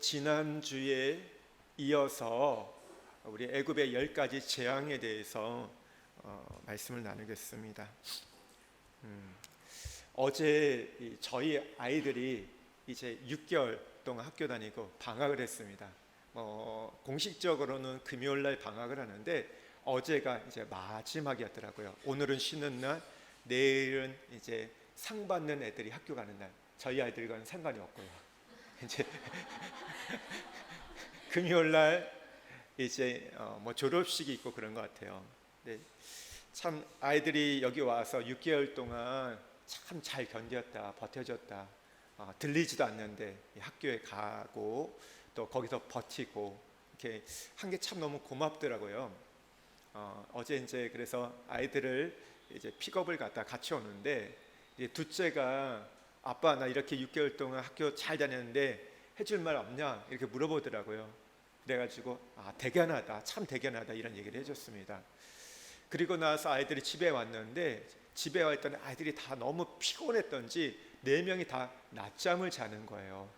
지난주에 이어서 우리 애굽의 10가지 재앙에 대해서 말씀을 나누겠습니다. 어제 저희 아이들이 이제 6개월 동안 학교 다니고 방학을 했습니다. 공식적으로는 금요일날 방학을 하는데 어제가 이제 마지막이었더라고요. 오늘은 쉬는 날, 내일은 이제 상 받는 애들이 학교 가는 날. 저희 아이들과는 상관이 없고요. 이제 금요일날 이제 졸업식이 있고 그런 것 같아요. 근데 참 아이들이 여기 와서 6개월 동안 참 잘 견뎠다, 버텨줬다. 들리지도 않는데 학교에 가고 또 거기서 버티고 이렇게 한 게 참 너무 고맙더라고요. 어제 이제 그래서 아이들을 이제 픽업을 갔다 같이 오는데 둘째가 아빠 나 이렇게 6개월 동안 학교 잘 다녔는데 해줄 말 없냐 이렇게 물어보더라고요. 그래가지고 대견하다, 참 대견하다 이런 얘기를 해줬습니다. 그리고 나서 아이들이 집에 왔는데 집에 와 있던 아이들이 다 너무 피곤했던지 4명이 다 낮잠을 자는 거예요.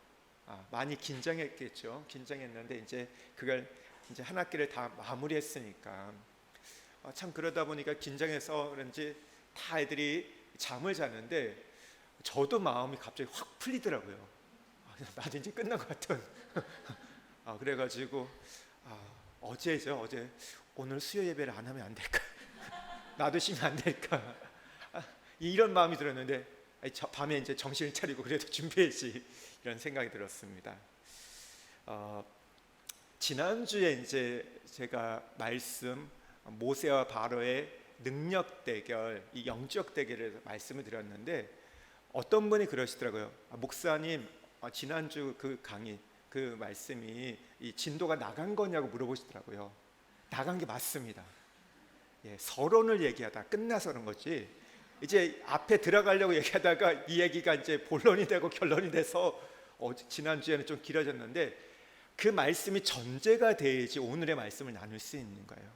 많이 긴장했겠죠. 긴장했는데 이제 그걸 이제 한 학기를 다 마무리했으니까 참 그러다 보니까 긴장해서 그런지 다 아이들이 잠을 자는데 저도 마음이 갑자기 확 풀리더라고요. 나도 이제 끝난 것 같은. 그래가지고 어제죠. 어제 오늘 수요 예배를 안 하면 안 될까? 나도 쉬면 안 될까? 이런 마음이 들었는데 밤에 이제 정신을 차리고 그래도 준비해야지 이런 생각이 들었습니다. 지난주에 이제 제가 말씀 모세와 바로의 능력 대결, 이 영적 대결에서 말씀을 드렸는데 어떤 분이 그러시더라고요. 목사님, 지난주 그 강의, 그 말씀이 이 진도가 나간 거냐고 물어보시더라고요. 나간 게 맞습니다. 서론을 얘기하다 끝나서 그런 거지. 이제 앞에 들어가려고 얘기하다가 이 얘기가 이제 본론이 되고 결론이 돼서 지난주에는 좀 길어졌는데 그 말씀이 전제가 돼야지 오늘의 말씀을 나눌 수 있는 거예요.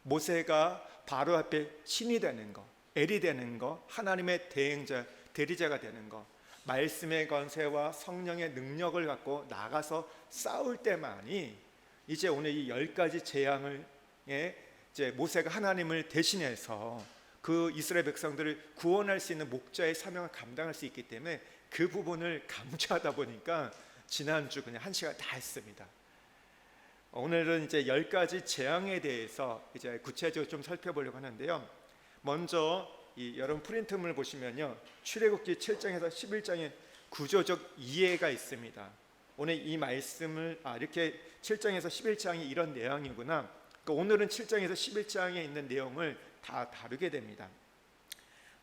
모세가 바로 앞에 신이 되는 거, 엘이 되는 거, 하나님의 대행자, 대리자가 되는 거, 말씀의 권세와 성령의 능력을 갖고 나가서 싸울 때만이 이제 오늘 이 10가지 재앙을 이제 모세가 하나님을 대신해서 그 이스라엘 백성들을 구원할 수 있는 목자의 사명을 감당할 수 있기 때문에 그 부분을 강조하다 보니까 지난주 그냥 1시간 다 했습니다. 오늘은 이제 10가지 재앙에 대해서 이제 구체적으로 좀 살펴보려고 하는데요. 먼저 여러분 프린트물 보시면요, 출애굽기 7장에서 11장에 구조적 이해가 있습니다. 오늘 이 말씀을 이렇게 7장에서 11장이 이런 내용이구나. 그러니까 오늘은 7장에서 11장에 있는 내용을 다 다루게 됩니다.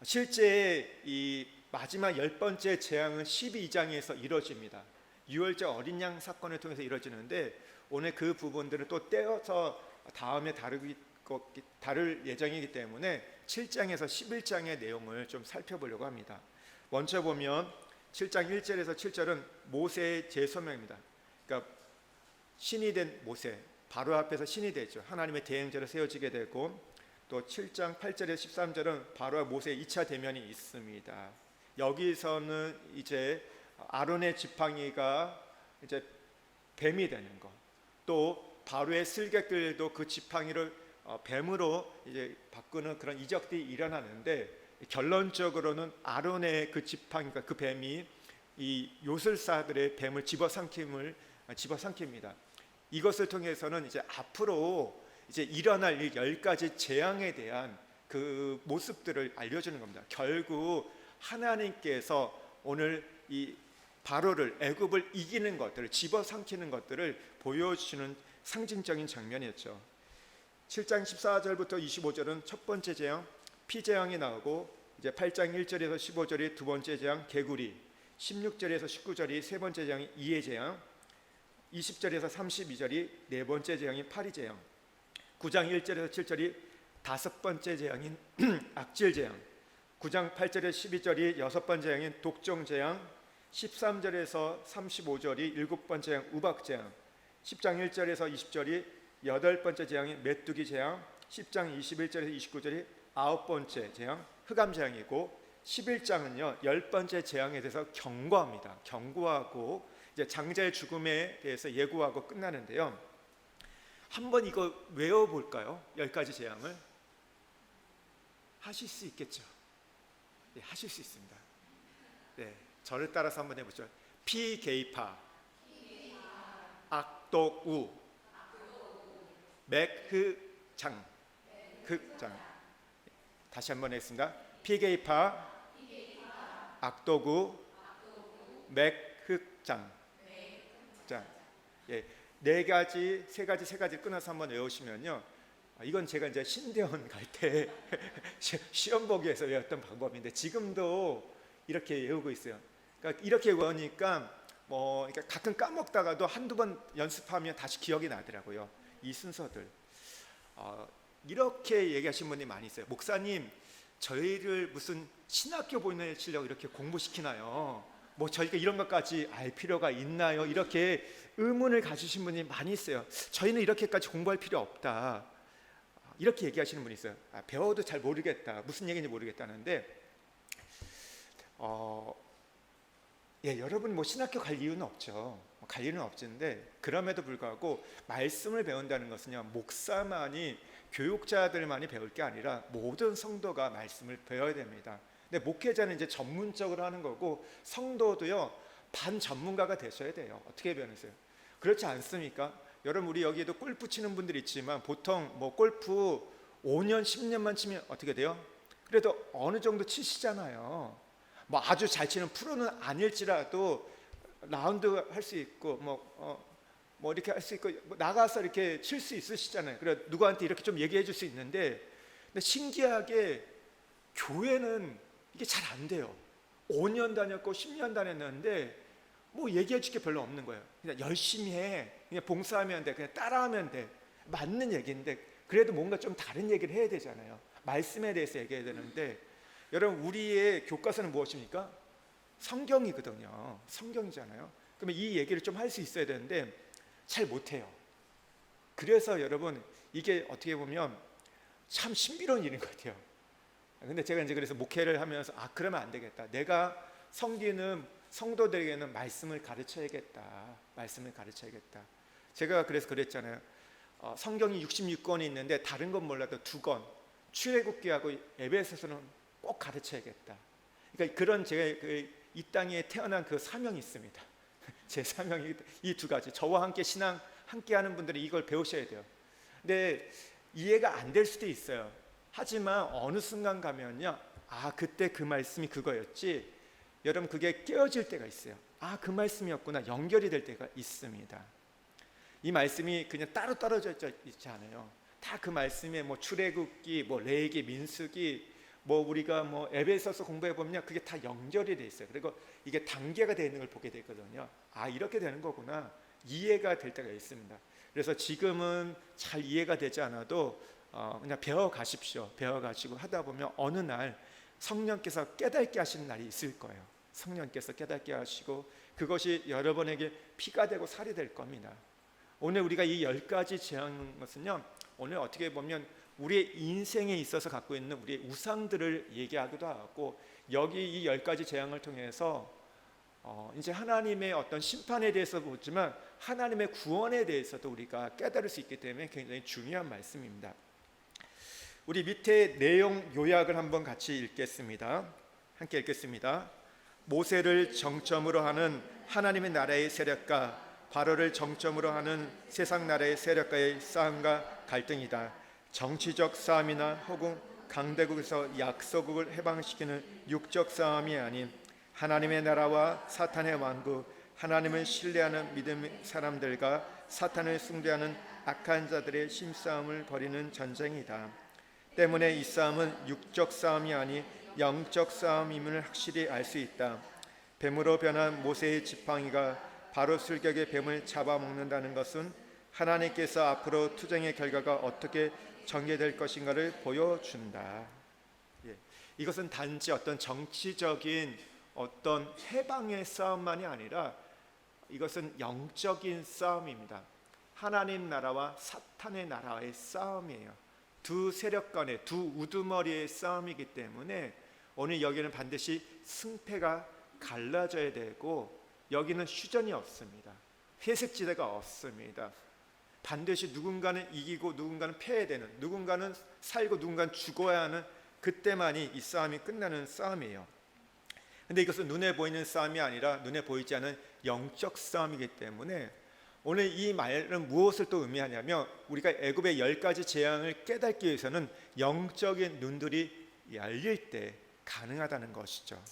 실제 이 마지막 10번째 재앙은 12장에서 이루어집니다. 유월절 어린 양 사건을 통해서 이루어지는데 오늘 그 부분들을 또 떼어서 다음에 다룰 예정이기 때문에 7장에서 11장의 내용을 좀 살펴보려고 합니다. 먼저 보면 7장 1절에서 7절은 모세의 재소명입니다. 그러니까 신이 된 모세, 바로 앞에서 신이 되죠. 하나님의 대행자로 세워지게 되고 또 7장 8절에서 13절은 바로와 모세의 2차 대면이 있습니다. 여기서는 이제 아론의 지팡이가 이제 뱀이 되는 것, 또 바로의 슬개들도 그 지팡이를 뱀으로 이제 바꾸는 그런 이적들이 일어나는데 결론적으로는 아론의 그 지팡이가 그 뱀이 이 요술사들의 뱀을 집어삼킵니다. 이것을 통해서는 이제 앞으로 이제 일어날 이 10가지 재앙에 대한 그 모습들을 알려주는 겁니다. 결국 하나님께서 오늘 이 바로를 애굽을 이기는 것들을 집어삼키는 것들을 보여주시는 상징적인 장면이었죠. 7장 14절부터 25절은 첫 번째 재앙 피재앙이 나오고 이제 8장 1절에서 15절이 두 번째 재앙 개구리, 16절에서 19절이 세 번째 재앙이 이해 재앙, 20절에서 32절이 네 번째 재앙인 파리 재앙, 9장 1절에서 7절이 다섯 번째 재앙인 악질 재앙, 9장 8절에서 12절이 여섯 번째 재앙인 독종 재앙, 13절에서 35절이 일곱 번째 재앙 우박 재앙, 10장 1절에서 20절이 여덟 번째 재앙인 메뚜기 재앙, 10장 21절에서 29절이 아홉 번째 재앙 흑암 재앙이고 11장은요 10번째 재앙에 대해서 경고합니다. 경고하고 이제 장자의 죽음에 대해서 예고하고 끝나는데요. 한번 이거 외워볼까요? 10가지 재앙을 하실 수 있겠죠? 네, 하실 수 있습니다. 네, 저를 따라서 한번 해보죠. 피게이파, 악독우, 맥흑장, 극장. 다시 한번 하겠습니다. 피게이파, 악독우, 맥흑장. 자, 예, 네 가지, 세 가지 끊어서 한번 외우시면요. 이건 제가 이제 신대원 갈 때 시험 보기 위해서 외웠던 방법인데 지금도 이렇게 외우고 있어요. 그러니까 이렇게 외우니까 그러니까 가끔 까먹다가도 한두 번 연습하면 다시 기억이 나더라고요. 이 순서들. 이렇게 얘기하신 분이 많이 있어요. 목사님, 저희를 무슨 신학교 보내시려고 이렇게 공부시키나요? 뭐 저희가 이런 것까지 알 필요가 있나요? 이렇게 의문을 가지신 분이 많이 있어요. 저희는 이렇게까지 공부할 필요 없다. 이렇게 얘기하시는 분이 있어요. 배워도 잘 모르겠다. 무슨 얘기인지 모르겠다는데 여러분 뭐 신학교 갈 이유는 없죠. 갈 이유는 없는데 그럼에도 불구하고 말씀을 배운다는 것은요, 목사만이 교육자들만이 배울 게 아니라 모든 성도가 말씀을 배워야 됩니다. 근데 목회자는 이제 전문적으로 하는 거고 성도도요 반전문가가 되셔야 돼요. 어떻게 배우세요? 그렇지 않습니까? 여러분, 우리 여기에도 골프 치는 분들이 있지만 보통 뭐 골프 5년 10년만 치면 어떻게 돼요? 그래도 어느 정도 치시잖아요. 뭐 아주 잘 치는 프로는 아닐지라도 라운드 할 수 있고 뭐 이렇게 할 수 있고 나가서 이렇게 칠 수 있으시잖아요. 그래 누구한테 이렇게 좀 얘기해 줄 수 있는데, 근데 신기하게 교회는 이게 잘 안 돼요. 5년 다녔고 10년 다녔는데 뭐 얘기해 줄 게 별로 없는 거예요. 그냥 열심히 해, 그냥 봉사하면 돼, 그냥 따라하면 돼. 맞는 얘기인데 그래도 뭔가 좀 다른 얘기를 해야 되잖아요. 말씀에 대해서 얘기해야 되는데, 여러분 우리의 교과서는 무엇입니까? 성경이거든요. 성경이잖아요. 그러면 이 얘기를 좀 할 수 있어야 되는데 잘 못해요. 그래서 여러분 이게 어떻게 보면 참 신비로운 일인 것 같아요. 근데 제가 이제 그래서 목회를 하면서 그러면 안 되겠다. 내가 섬기는 성도들에게는 말씀을 가르쳐야겠다. 말씀을 가르쳐야겠다. 제가 그래서 그랬잖아요. 성경이 66권이 있는데 다른 건 몰라도 2권, 출애굽기하고 에베소서는 꼭 가르쳐야겠다. 그러니까 그런 제가 이 땅에 태어난 그 사명이 있습니다. 제 사명이 이 2가지. 저와 함께 신앙 함께 하는 분들이 이걸 배우셔야 돼요. 근데 이해가 안 될 수도 있어요. 하지만 어느 순간 가면요, 그때 그 말씀이 그거였지. 여러분 그게 깨어질 때가 있어요. 그 말씀이었구나. 연결이 될 때가 있습니다. 이 말씀이 그냥 따로 떨어져 있지 않아요. 다 그 말씀에 뭐 출애굽기, 뭐 레위기, 민수기, 뭐 우리가 뭐 에베소서 공부해 보면 그게 다 연결이 돼 있어요. 그리고 이게 단계가 되는 걸 보게 되거든요. 이렇게 되는 거구나. 이해가 될 때가 있습니다. 그래서 지금은 잘 이해가 되지 않아도 그냥 배워 가십시오. 배워 가지고 하다 보면 어느 날 성령께서 깨닫게 하시는 날이 있을 거예요. 성령께서 깨닫게 하시고 그것이 여러분에게 피가 되고 살이 될 겁니다. 오늘 우리가 이 10가지 재앙인 것은요, 오늘 어떻게 보면 우리의 인생에 있어서 갖고 있는 우리의 우상들을 얘기하기도 하고, 여기 이 10가지 재앙을 통해서 이제 하나님의 어떤 심판에 대해서 보지만 하나님의 구원에 대해서도 우리가 깨달을 수 있기 때문에 굉장히 중요한 말씀입니다. 우리 밑에 내용 요약을 한번 같이 읽겠습니다. 함께 읽겠습니다. 모세를 정점으로 하는 하나님의 나라의 세력과 바로를 정점으로 하는 세상 나라의 세력과의 싸움과 갈등이다. 정치적 싸움이나 혹은 강대국에서 약소국을 해방시키는 육적 싸움이 아닌 하나님의 나라와 사탄의 왕국, 하나님을 신뢰하는 믿음의 사람들과 사탄을 숭배하는 악한 자들의 힘싸움을 벌이는 전쟁이다. 때문에 이 싸움은 육적 싸움이 아닌 영적 싸움임을 확실히 알 수 있다. 뱀으로 변한 모세의 지팡이가 바로 술격의 뱀을 잡아먹는다는 것은 하나님께서 앞으로 투쟁의 결과가 어떻게 전개될 것인가를 보여준다. 이것은 단지 어떤 정치적인 어떤 해방의 싸움만이 아니라 이것은 영적인 싸움입니다. 하나님 나라와 사탄의 나라의 싸움이에요. 두 세력 간의 두 우두머리의 싸움이기 때문에 오늘 여기는 반드시 승패가 갈라져야 되고 여기는 휴전이 없습니다. 회색지대가 없습니다. 반드시 누군가는 이기고 누군가는 패해되는, 누군가는 살고 누군가는 죽어야 하는, 그때만이 이 싸움이 끝나는 싸움이에요. 근데 이것은 눈에 보이는 싸움이 아니라 눈에 보이지 않은 영적 싸움이기 때문에 오늘 이 말은 무엇을 또 의미하냐면, 우리가 애굽의 10가지 재앙을 깨닫기 위해서는 영적인 눈들이 열릴 때 가능하다는 것이죠.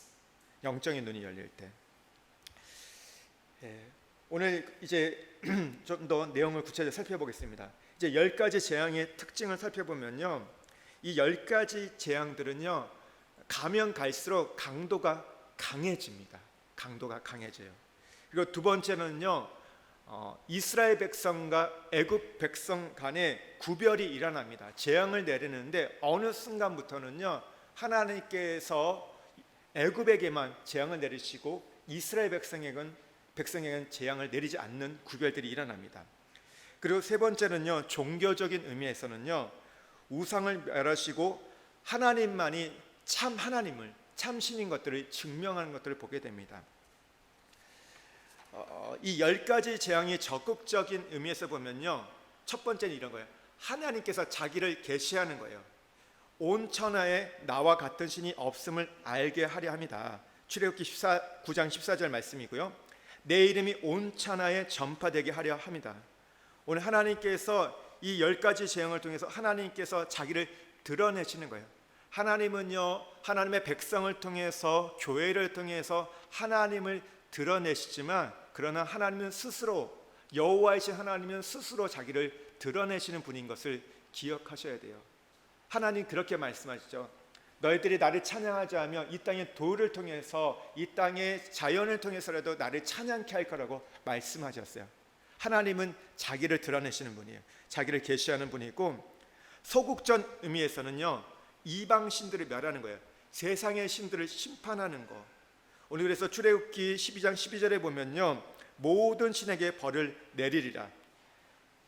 영적인 눈이 열릴 때. 오늘 이제 좀 더 내용을 구체적으로 살펴보겠습니다. 이제 10가지 재앙의 특징을 살펴보면요, 이 10가지 재앙들은요, 가면 갈수록 강도가 강해집니다. 강도가 강해져요. 그리고 두 번째는요, 이스라엘 백성과 애굽 백성 간의 구별이 일어납니다. 재앙을 내리는데 어느 순간부터는요, 하나님께서 애굽에게만 재앙을 내리시고 이스라엘 백성에게는 재앙을 내리지 않는 구별들이 일어납니다. 그리고 세 번째는요, 종교적인 의미에서는요, 우상을 멸하시고 하나님만이 참 하나님을, 참 신인 것들을 증명하는 것들을 보게 됩니다. 이 10가지 재앙이 적극적인 의미에서 보면요, 첫 번째는 이런 거예요. 하나님께서 자기를 계시하는 거예요. 온 천하에 나와 같은 신이 없음을 알게 하려 합니다. 출애굽기 9장 14절 말씀이고요. 내 이름이 온 천하에 전파되게 하려 합니다. 오늘 하나님께서 이 10가지 재앙을 통해서 하나님께서 자기를 드러내시는 거예요. 하나님은요, 하나님의 백성을 통해서, 교회를 통해서 하나님을 드러내시지만, 그러나 하나님은 스스로, 여호와이신 하나님은 스스로 자기를 드러내시는 분인 것을 기억하셔야 돼요. 하나님 그렇게 말씀하시죠. 너희들이 나를 찬양하지 않으면 이 땅의 돌을 통해서, 이 땅의 자연을 통해서라도 나를 찬양케 할 거라고 말씀하셨어요. 하나님은 자기를 드러내시는 분이에요. 자기를 계시하는 분이고, 소국적 의미에서는요, 이방 신들을 멸하는 거예요. 세상의 신들을 심판하는 거. 오늘 그래서 출애굽기 12장 12절에 보면요, 모든 신에게 벌을 내리리라.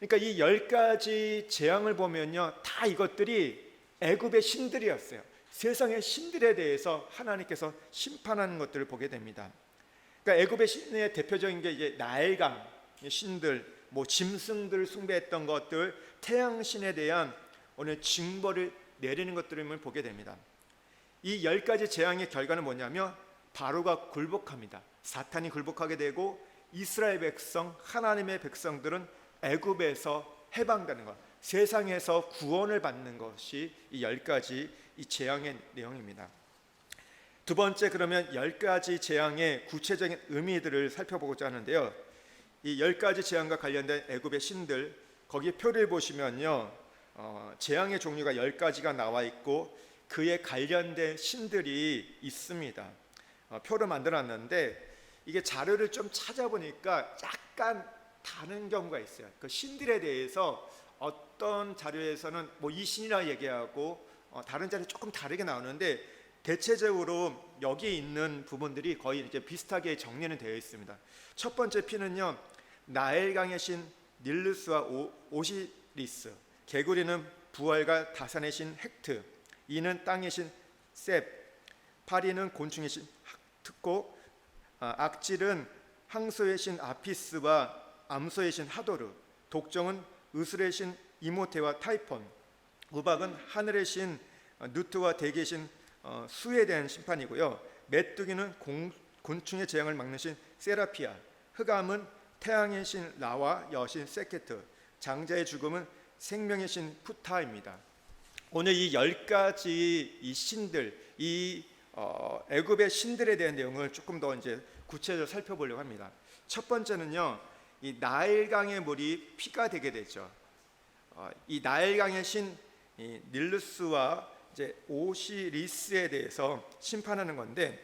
그러니까 이 10가지 재앙을 보면요, 다 이것들이 애굽의 신들이었어요. 세상의 신들에 대해서 하나님께서 심판하는 것들을 보게 됩니다. 그러니까 애굽의 신의 대표적인 게 이제 나일강 신들, 짐승들을 숭배했던 것들, 태양신에 대한 오늘 징벌을 내리는 것들을 보게 됩니다. 이 10가지 재앙의 결과는 뭐냐면 바로가 굴복합니다. 사탄이 굴복하게 되고 이스라엘 백성, 하나님의 백성들은 애굽에서 해방되는 것, 세상에서 구원을 받는 것이 이 10가지 이 재앙의 내용입니다. 두 번째, 그러면 10가지 재앙의 구체적인 의미들을 살펴보고자 하는데요, 이 10가지 재앙과 관련된 애굽의 신들, 거기 표를 보시면요, 재앙의 종류가 10가지가 나와 있고 그에 관련된 신들이 있습니다. 표를 만들어놨는데 이게 자료를 좀 찾아보니까 약간 다른 경우가 있어요. 그 신들에 대해서 어떤 자료에서는 이 신이라 얘기하고 다른 자료 조금 다르게 나오는데, 대체적으로 여기 있는 부분들이 거의 이제 비슷하게 정리는 되어 있습니다. 첫 번째 피는요, 나일강의 신 닐루스와 오시리스, 개구리는 부활과 다산의 신 헥트, 이는 땅의 신 셉, 파리는 곤충의 신 특고, 악질은 항소의 신 아피스와 암소의 신 하도르, 독종은 의술의 신 이모테와 타이폰, 우박은 하늘의 신 누트와 대기의 신 수에 대한 심판이고요. 메뚜기는 곤충의 재앙을 막는 신 세라피아, 흑암은 태양의 신 라와 여신 세케트, 장자의 죽음은 생명의 신 푸타입니다. 오늘 이 10가지 이 신들, 이 애굽의 신들에 대한 내용을 조금 더 이제 구체적으로 살펴보려고 합니다. 첫 번째는요, 이 나일강의 물이 피가 되게 되죠. 이 나일강의 신 닐루스와 이제 오시리스에 대해서 심판하는 건데,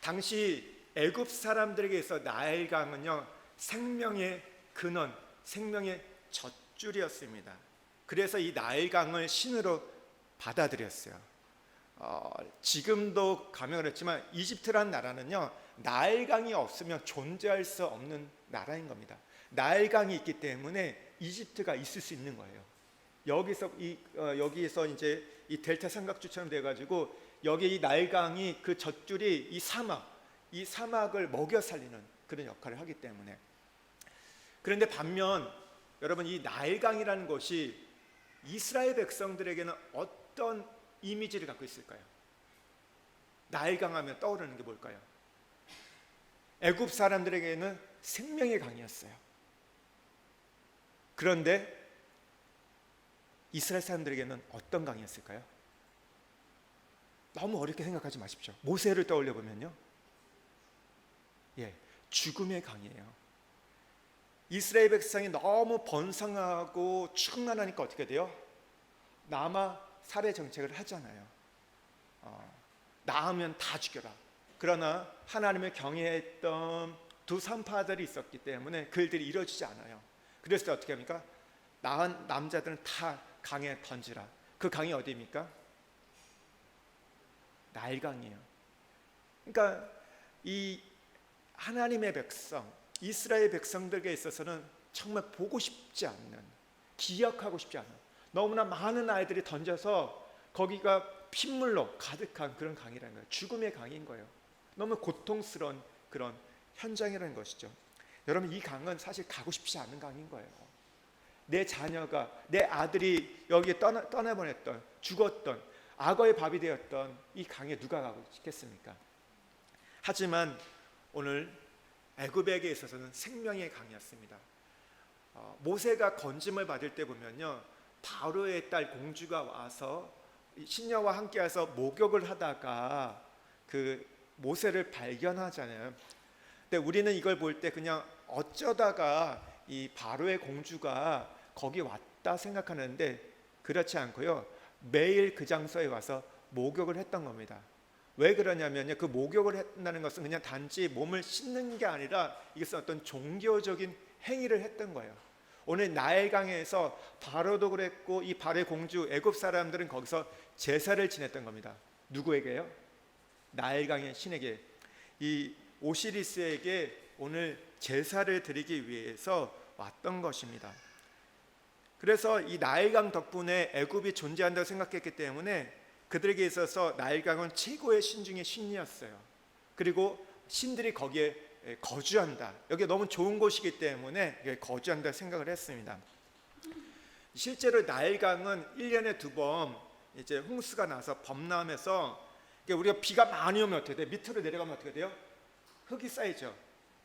당시 애굽 사람들에게서 나일강은요, 생명의 근원, 생명의 젖줄이었습니다. 그래서 이 나일강을 신으로 받아들였어요. 지금도 가면 그렇지만 이집트라는 나라는요, 나일강이 없으면 존재할 수 없는 나라인 겁니다. 나일강이 있기 때문에 이집트가 있을 수 있는 거예요. 여기서 이제 이 델타 삼각주처럼 돼가지고 여기 이 나일강이 그 젖줄이 이 사막, 이 사막을 먹여 살리는 그런 역할을 하기 때문에. 그런데 반면 여러분, 이 나일강이라는 것이 이스라엘 백성들에게는 어떤 이미지를 갖고 있을까요? 나일강 하면 떠오르는 게 뭘까요? 애굽 사람들에게는 생명의 강이었어요. 그런데 이스라엘 사람들에게는 어떤 강이었을까요? 너무 어렵게 생각하지 마십시오. 모세를 떠올려 보면요, 죽음의 강이에요. 이스라엘 백성이 너무 번성하고 충만하니까 어떻게 돼요? 남아 살해 정책을 하잖아요. 낳으면 다 죽여라. 그러나 하나님을 경외했던 두 산파들이 있었기 때문에 그 일들이 이루어지지 않아요. 그래서 어떻게 합니까? 낳은 남자들은 다 강에 던지라. 그 강이 어디입니까? 나일강이에요. 그러니까 이 하나님의 백성, 이스라엘 백성들에게 있어서는 정말 보고 싶지 않는, 기억하고 싶지 않은, 너무나 많은 아이들이 던져서 거기가 핏물로 가득한 그런 강이라는 거예요. 죽음의 강인 거예요. 너무 고통스러운 그런 현장이라는 것이죠. 여러분, 이 강은 사실 가고 싶지 않은 강인 거예요. 내 자녀가, 내 아들이 여기에 떠나보냈던, 죽었던, 악어의 밥이 되었던 이 강에 누가 가고 싶겠습니까? 하지만 오늘 애굽에게 있어서는 생명의 강이었습니다. 모세가 건짐을 받을 때 보면요, 바로의 딸 공주가 와서 신녀와 함께해서 목욕을 하다가 그 모세를 발견하잖아요. 근데 우리는 이걸 볼 때 그냥 어쩌다가 이 바로의 공주가 거기 왔다 생각하는데 그렇지 않고요, 매일 그 장소에 와서 목욕을 했던 겁니다. 왜 그러냐면요, 그 목욕을 한다는 것은 그냥 단지 몸을 씻는 게 아니라 이것은 어떤 종교적인 행위를 했던 거예요. 오늘 나일강에서 바로도 그랬고 이 바로의 공주 애굽 사람들은 거기서 제사를 지냈던 겁니다. 누구에게요? 나일강의 신에게, 이 오시리스에게 오늘 제사를 드리기 위해서 왔던 것입니다. 그래서 이 나일강 덕분에 애굽이 존재한다고 생각했기 때문에 그들에게 있어서 나일강은 최고의 신 중의 신이었어요. 그리고 신들이 거기에 거주한다, 여기 너무 좋은 곳이기 때문에 거주한다 생각을 했습니다. 실제로 나일강은 1년에 2번 이제 홍수가 나서 범람해서, 우리가 비가 많이 오면 어떻게 돼요? 밑으로 내려가면 어떻게 돼요? 흙이 쌓이죠.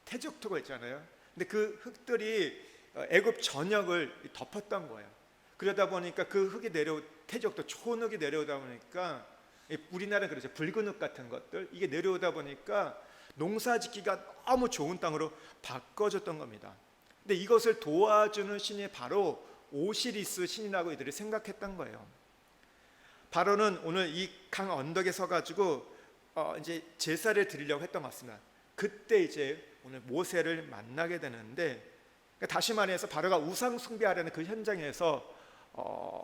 태적토가 있잖아요. 근데 그 흙들이 애굽 전역을 덮었던 거예요. 그러다 보니까 그 흙이 태적도 초원흙이 내려오다 보니까, 우리나라는 그렇죠, 붉은 흙 같은 것들, 이게 내려오다 보니까 농사짓기가 너무 좋은 땅으로 바꿔졌던 겁니다. 근데 이것을 도와주는 신이 바로 오시리스 신이라고 이들이 생각했던 거예요. 바로는 오늘 이 강 언덕에 서가지고 이제 제사를 드리려고 했던 것 같습니다. 그때 이제 오늘 모세를 만나게 되는데, 그러니까 다시 말해서 바로가 우상 숭배하려는 그 현장에서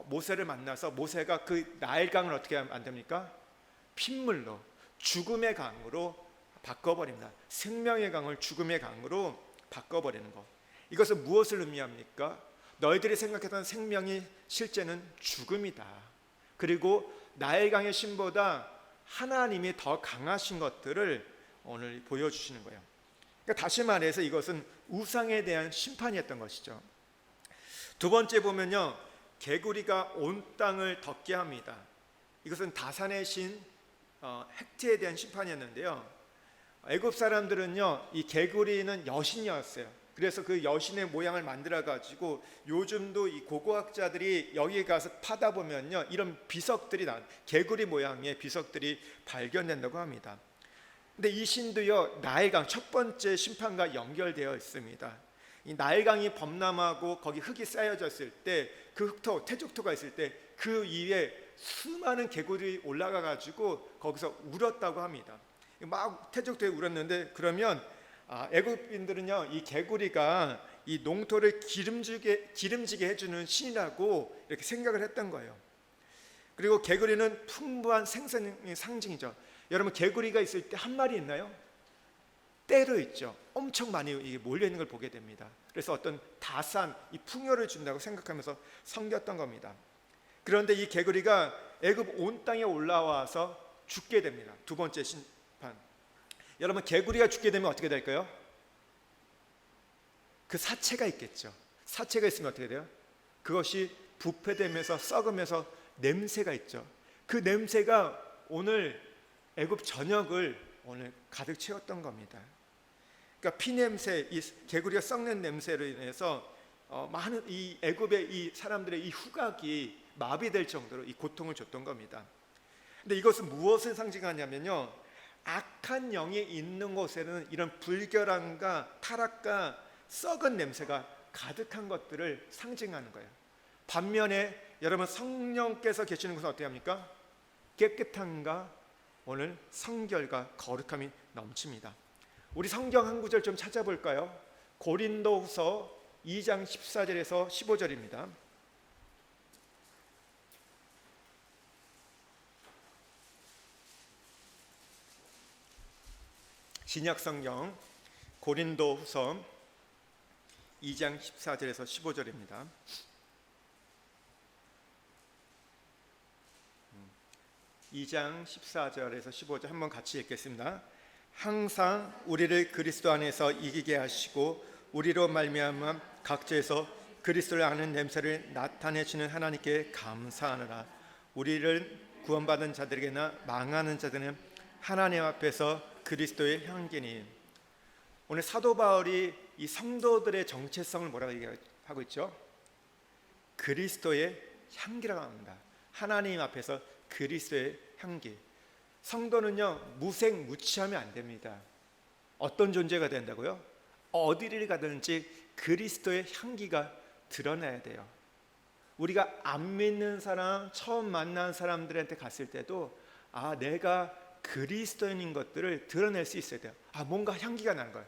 모세를 만나서 모세가 그 나일강을 어떻게 만듭니까? 핏물로, 죽음의 강으로 바꿔버립니다. 생명의 강을 죽음의 강으로 바꿔버리는 것. 이것은 무엇을 의미합니까? 너희들이 생각했던 생명이 실제는 죽음이다. 그리고 나일강의 신보다 하나님이 더 강하신 것들을 오늘 보여주시는 거예요. 그러니까 다시 말해서 이것은 우상에 대한 심판이었던 것이죠. 두 번째 보면요, 개구리가 온 땅을 덮게 합니다. 이것은 다산의 신 헥트에 대한 심판이었는데요, 애굽 사람들은요, 이 개구리는 여신이었어요. 그래서 그 여신의 모양을 만들어 가지고 요즘도 이 고고학자들이 여기 가서 파다 보면요, 이런 비석들이 개구리 모양의 비석들이 발견된다고 합니다. 근데 이 신도요, 나일강 첫 번째 심판과 연결되어 있습니다. 이 나일강이 범람하고 거기 흙이 쌓여졌을 때, 그 흙토, 태적토가 있을 때 그 위에 수많은 개구리 올라가 가지고 거기서 울었다고 합니다. 막 태적토에 울었는데, 그러면 애굽인들은요, 이 개구리가 이 농토를 기름지게 해주는 신이라고 이렇게 생각을 했던 거예요. 그리고 개구리는 풍부한 생선의 상징이죠. 여러분, 개구리가 있을 때 한 마리 있나요? 때로 있죠. 엄청 많이 몰려 있는 걸 보게 됩니다. 그래서 어떤 다산, 이 풍요를 준다고 생각하면서 섬겼던 겁니다. 그런데 이 개구리가 애굽 온 땅에 올라와서 죽게 됩니다. 두 번째 심판. 여러분, 개구리가 죽게 되면 어떻게 될까요? 그 사체가 있겠죠. 사체가 있으면 어떻게 돼요? 그것이 부패되면서 썩으면서 냄새가 있죠. 그 냄새가 오늘 애굽 전역을 오늘 가득 채웠던 겁니다. 그러니까 피 냄새, 이 개구리가 썩는 냄새로 인해서 많은 이 애굽의 이 사람들의 이 후각이 마비될 정도로 이 고통을 줬던 겁니다. 근데 이것은 무엇을 상징하냐면요, 악한 영이 있는 곳에는 이런 불결함과 타락과 썩은 냄새가 가득한 것들을 상징하는 거예요. 반면에 여러분, 성령께서 계시는 곳은 어떻게 합니까? 깨끗함과 오늘 성결과 거룩함이 넘칩니다. 우리 성경 한 구절 좀 찾아볼까요? 고린도후서 2장 14절에서 15절입니다. 신약성경 고린도후서 2장 14절에서 15절입니다. 2장 14절에서 15절 한번 같이 읽겠습니다. 항상 우리를 그리스도 안에서 이기게 하시고 우리로 말미암아 각지에서 그리스도를 아는 냄새를 나타내시는 하나님께 감사하노라. 우리를 구원받은 자들에게나 망하는 자들은 하나님 앞에서 그리스도의 향기니. 오늘 사도 바울이 이 성도들의 정체성을 뭐라고 얘기하고 있죠? 그리스도의 향기라고 합니다. 하나님 앞에서 그리스도의 향기. 성도는요, 무색무취하면 안 됩니다. 어떤 존재가 된다고요? 어디를 가든지 그리스도의 향기가 드러나야 돼요. 우리가 안 믿는 사람, 처음 만난 사람들한테 갔을 때도 내가 그리스도인인 것들을 드러낼 수 있어야 돼요. 뭔가 향기가 나는 거예요.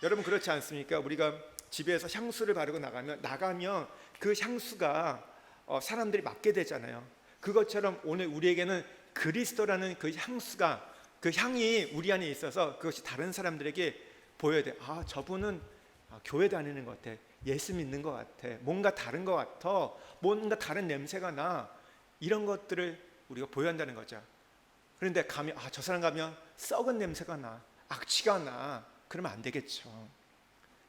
여러분, 그렇지 않습니까? 우리가 집에서 향수를 바르고 나가면 그 향수가 사람들이 맡게 되잖아요. 그것처럼 오늘 우리에게는 그리스도라는 그 향수가, 그 향이 우리 안에 있어서 그것이 다른 사람들에게 보여야 돼. 저분은 교회 다니는 것 같아. 예수 믿는 것 같아. 뭔가 다른 것 같아. 뭔가 다른 냄새가 나. 이런 것들을 우리가 보여야 한다는 거죠. 그런데 가면 저 사람 가면 썩은 냄새가 나, 악취가 나. 그러면 안 되겠죠.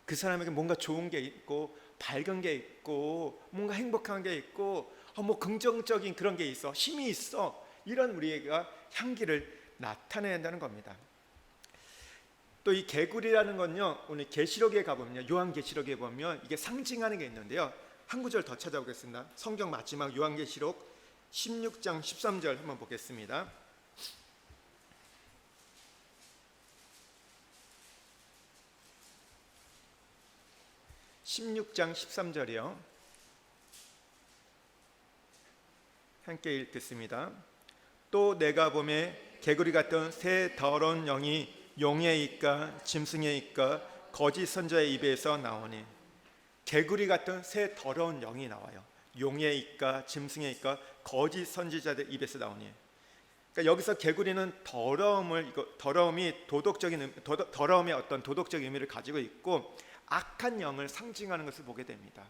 그 사람에게 뭔가 좋은 게 있고 밝은 게 있고 뭔가 행복한 게 있고 뭐 긍정적인 그런 게 있어, 힘이 있어. 이런 우리가 향기를 나타내야 한다는 겁니다. 또 이 개구리라는 건요, 오늘 계시록에 가보면요, 요한계시록에 보면 이게 상징하는 게 있는데요. 한 구절 더 찾아보겠습니다. 성경 마지막 요한계시록 16장 13절 한번 보겠습니다. (16장 13절이요) 함께 읽겠습니다. 또 내가 보매 개구리 같던 새 더러운 영이 용의 입과 짐승의 입과 거짓 선자의 입에서 나오니. 개구리 같은 새 더러운 영이 나와요. 용의 입과 짐승의 입과 거짓 선지자들 입에서 나오니. 그러니까 여기서 개구리는 더러움이 더러움의 어떤 도덕적 의미를 가지고 있고 악한 영을 상징하는 것을 보게 됩니다.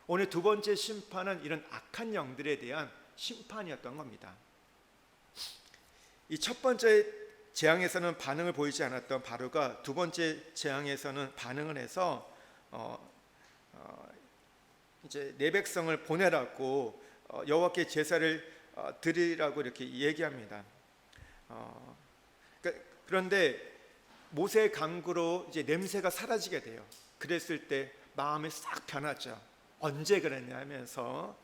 오늘 두 번째 심판은 이런 악한 영들에 대한 심판이었던 겁니다. 이 첫 번째 재앙에서는 반응을 보이지 않았던 바로가 두 번째 재앙에서는 반응을 해서 이제 내 백성을 보내라고 여호와께 제사를 드리라고 이렇게 얘기합니다. 그런데 모세의 강구로 이제 냄새가 사라지게 돼요. 그랬을 때 마음이 싹 변하죠. 언제 그랬냐 하면서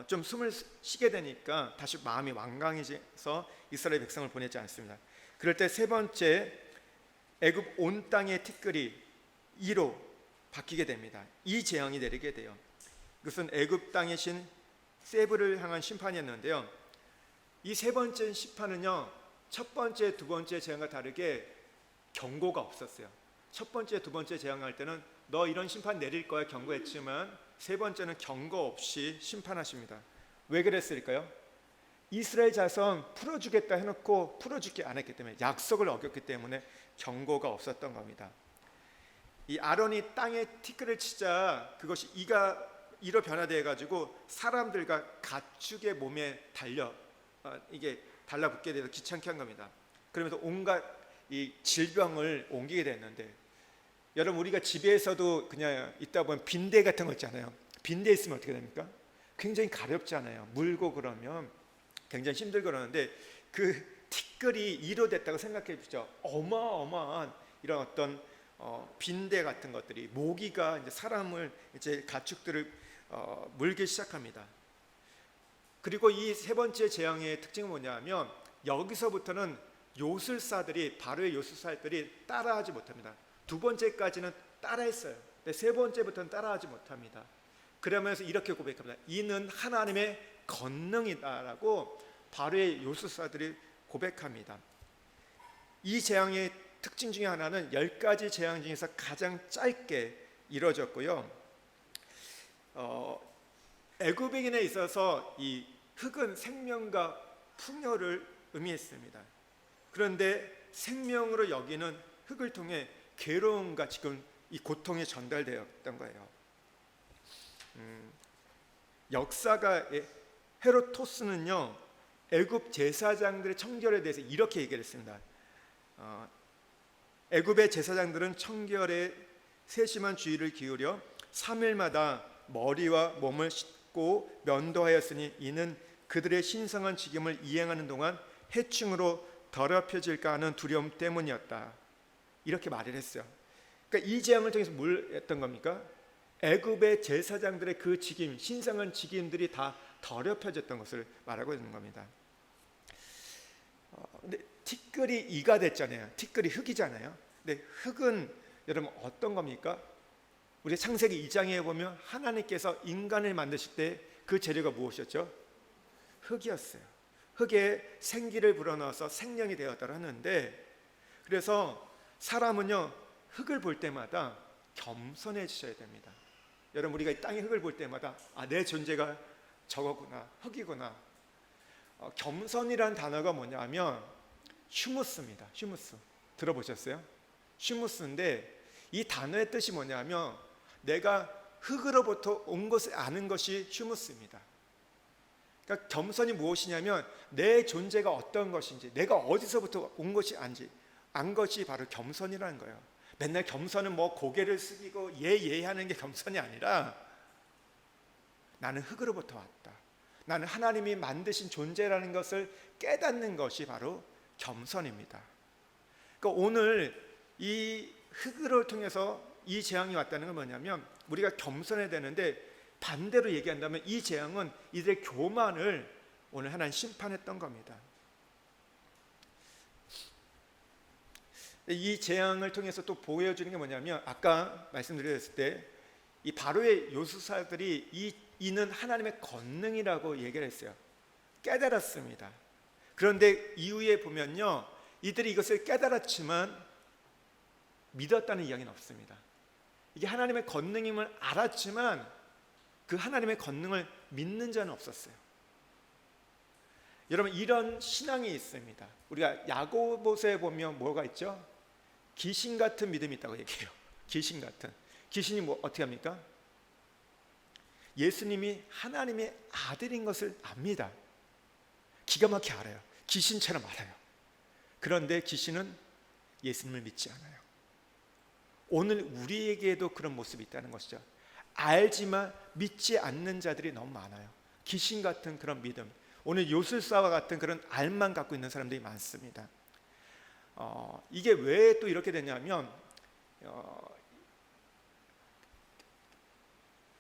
좀 숨을 쉬게 되니까 다시 마음이 완강해져서 이스라엘 백성을 보내지 않습니다. 그럴 때 세 번째 애굽 온 땅의 티끌이 이로 바뀌게 됩니다. 이 재앙이 내리게 돼요. 그것은 애굽 땅의 신 세브를 향한 심판이었는데요. 이 세 번째 심판은요, 첫 번째, 두 번째 재앙과 다르게 경고가 없었어요. 첫 번째, 두 번째 재앙할 때는 너 이런 심판 내릴 거야 경고했지만 세 번째는 경고 없이 심판하십니다. 왜 그랬을까요? 이스라엘 자손 풀어주겠다 해놓고 풀어주지 않았기 때문에, 약속을 어겼기 때문에 경고가 없었던 겁니다. 이 아론이 땅에 티끌을 치자 그것이 이로 변화되어 가지고 사람들과 가축의 몸에 이게 달라붙게 돼서 귀찮게 한 겁니다. 그러면서 온갖 이 질병을 옮기게 됐는데, 여러분 우리가 집에서도 그냥 있다 보면 빈대 같은 거 있잖아요. 빈대 있으면 어떻게 됩니까? 굉장히 가렵잖아요. 물고 그러면 굉장히 힘들고 그러는데, 그 티끌이 2로 됐다고 생각해 보죠. 어마어마한 이런 어떤 빈대 같은 것들이, 모기가 이제 사람을, 이제 가축들을 물기 시작합니다. 그리고 이 세 번째 재앙의 특징은 뭐냐면, 여기서부터는 요술사들이, 바로의 요술사들이 따라하지 못합니다. 두 번째까지는 따라했어요. 근데 세 번째부터는 따라하지 못합니다. 그러면서 이렇게 고백합니다. 이는 하나님의 권능이다라고 바로의 요술사들이 고백합니다. 이 재앙의 특징 중에 하나는 10가지 재앙 중에서 가장 짧게 이루어졌고요. 애굽인에 있어서 이 흙은 생명과 풍요를 의미했습니다. 그런데 생명으로 여기는 흙을 통해 괴로움과 지금 이 고통이 전달되었던 거예요. 역사가 헤로토스는요, 애굽 제사장들의 청결에 대해서 이렇게 얘기를 했습니다. 애굽의 제사장들은 청결에 세심한 주의를 기울여 3일마다 머리와 몸을 씻고 면도하였으니 이는 그들의 신성한 직임을 이행하는 동안 해충으로 더럽혀질까 하는 두려움 때문이었다. 이렇게 말을 했어요. 그러니까 이 재앙을 통해서 뭘 했던 겁니까? 애굽의 제사장들의 그 직임, 신성한 직임들이 다 더럽혀졌던 것을 말하고 있는 겁니다. 근데 티끌이 이가 됐잖아요. 티끌이 흙이잖아요. 근데 흙은 여러분 어떤 겁니까? 우리 창세기 2장에 보면 하나님께서 인간을 만드실 때 그 재료가 무엇이었죠? 흙이었어요. 흙에 생기를 불어넣어서 생명이 되었다고 하는데, 그래서 사람은요, 흙을 볼 때마다 겸손해지셔야 됩니다. 여러분 우리가 이 땅의 흙을 볼 때마다 내 존재가 저거구나, 흙이구나. 겸손이란 단어가 뭐냐면 휴무스입니다. 휴무스 들어보셨어요? 휴무스인데 이 단어의 뜻이 뭐냐면 내가 흙으로부터 온 것을 아는 것이 휴무스입니다. 그러니까 겸손이 무엇이냐면 내 존재가 어떤 것인지, 내가 어디서부터 온 것이 안 것이 바로 겸손이라는 거예요. 맨날 겸손은 뭐 고개를 숙이고 예하는 게 겸손이 아니라, 나는 흙으로부터 왔다, 나는 하나님이 만드신 존재라는 것을 깨닫는 것이 바로 겸손입니다. 그러니까 오늘 이 흙을 통해서 이 재앙이 왔다는 건 뭐냐면, 우리가 겸손해야 되는데, 반대로 얘기한다면 이 재앙은 이들의 교만을 오늘 하나님 심판했던 겁니다. 이 재앙을 통해서 또 보여주는 게 뭐냐면, 아까 말씀드렸을 때 이 바로의 요술사들이 이는 하나님의 권능이라고 얘기를 했어요. 깨달았습니다. 그런데 이후에 보면요, 이들이 이것을 깨달았지만 믿었다는 이야기는 없습니다. 이게 하나님의 권능임을 알았지만 그 하나님의 권능을 믿는 자는 없었어요. 여러분 이런 신앙이 있습니다. 우리가 야고보서에 보면 뭐가 있죠? 귀신 같은 믿음이 있다고 얘기해요. 귀신 같은. 귀신이 어떻게 합니까? 예수님이 하나님의 아들인 것을 압니다. 기가 막히게 알아요. 귀신처럼 알아요. 그런데 귀신은 예수님을 믿지 않아요. 오늘 우리에게도 그런 모습이 있다는 것이죠. 알지만 믿지 않는 자들이 너무 많아요. 귀신 같은 그런 믿음, 오늘 요술사와 같은 그런 알만 갖고 있는 사람들이 많습니다. 이게 왜 또 이렇게 되냐면,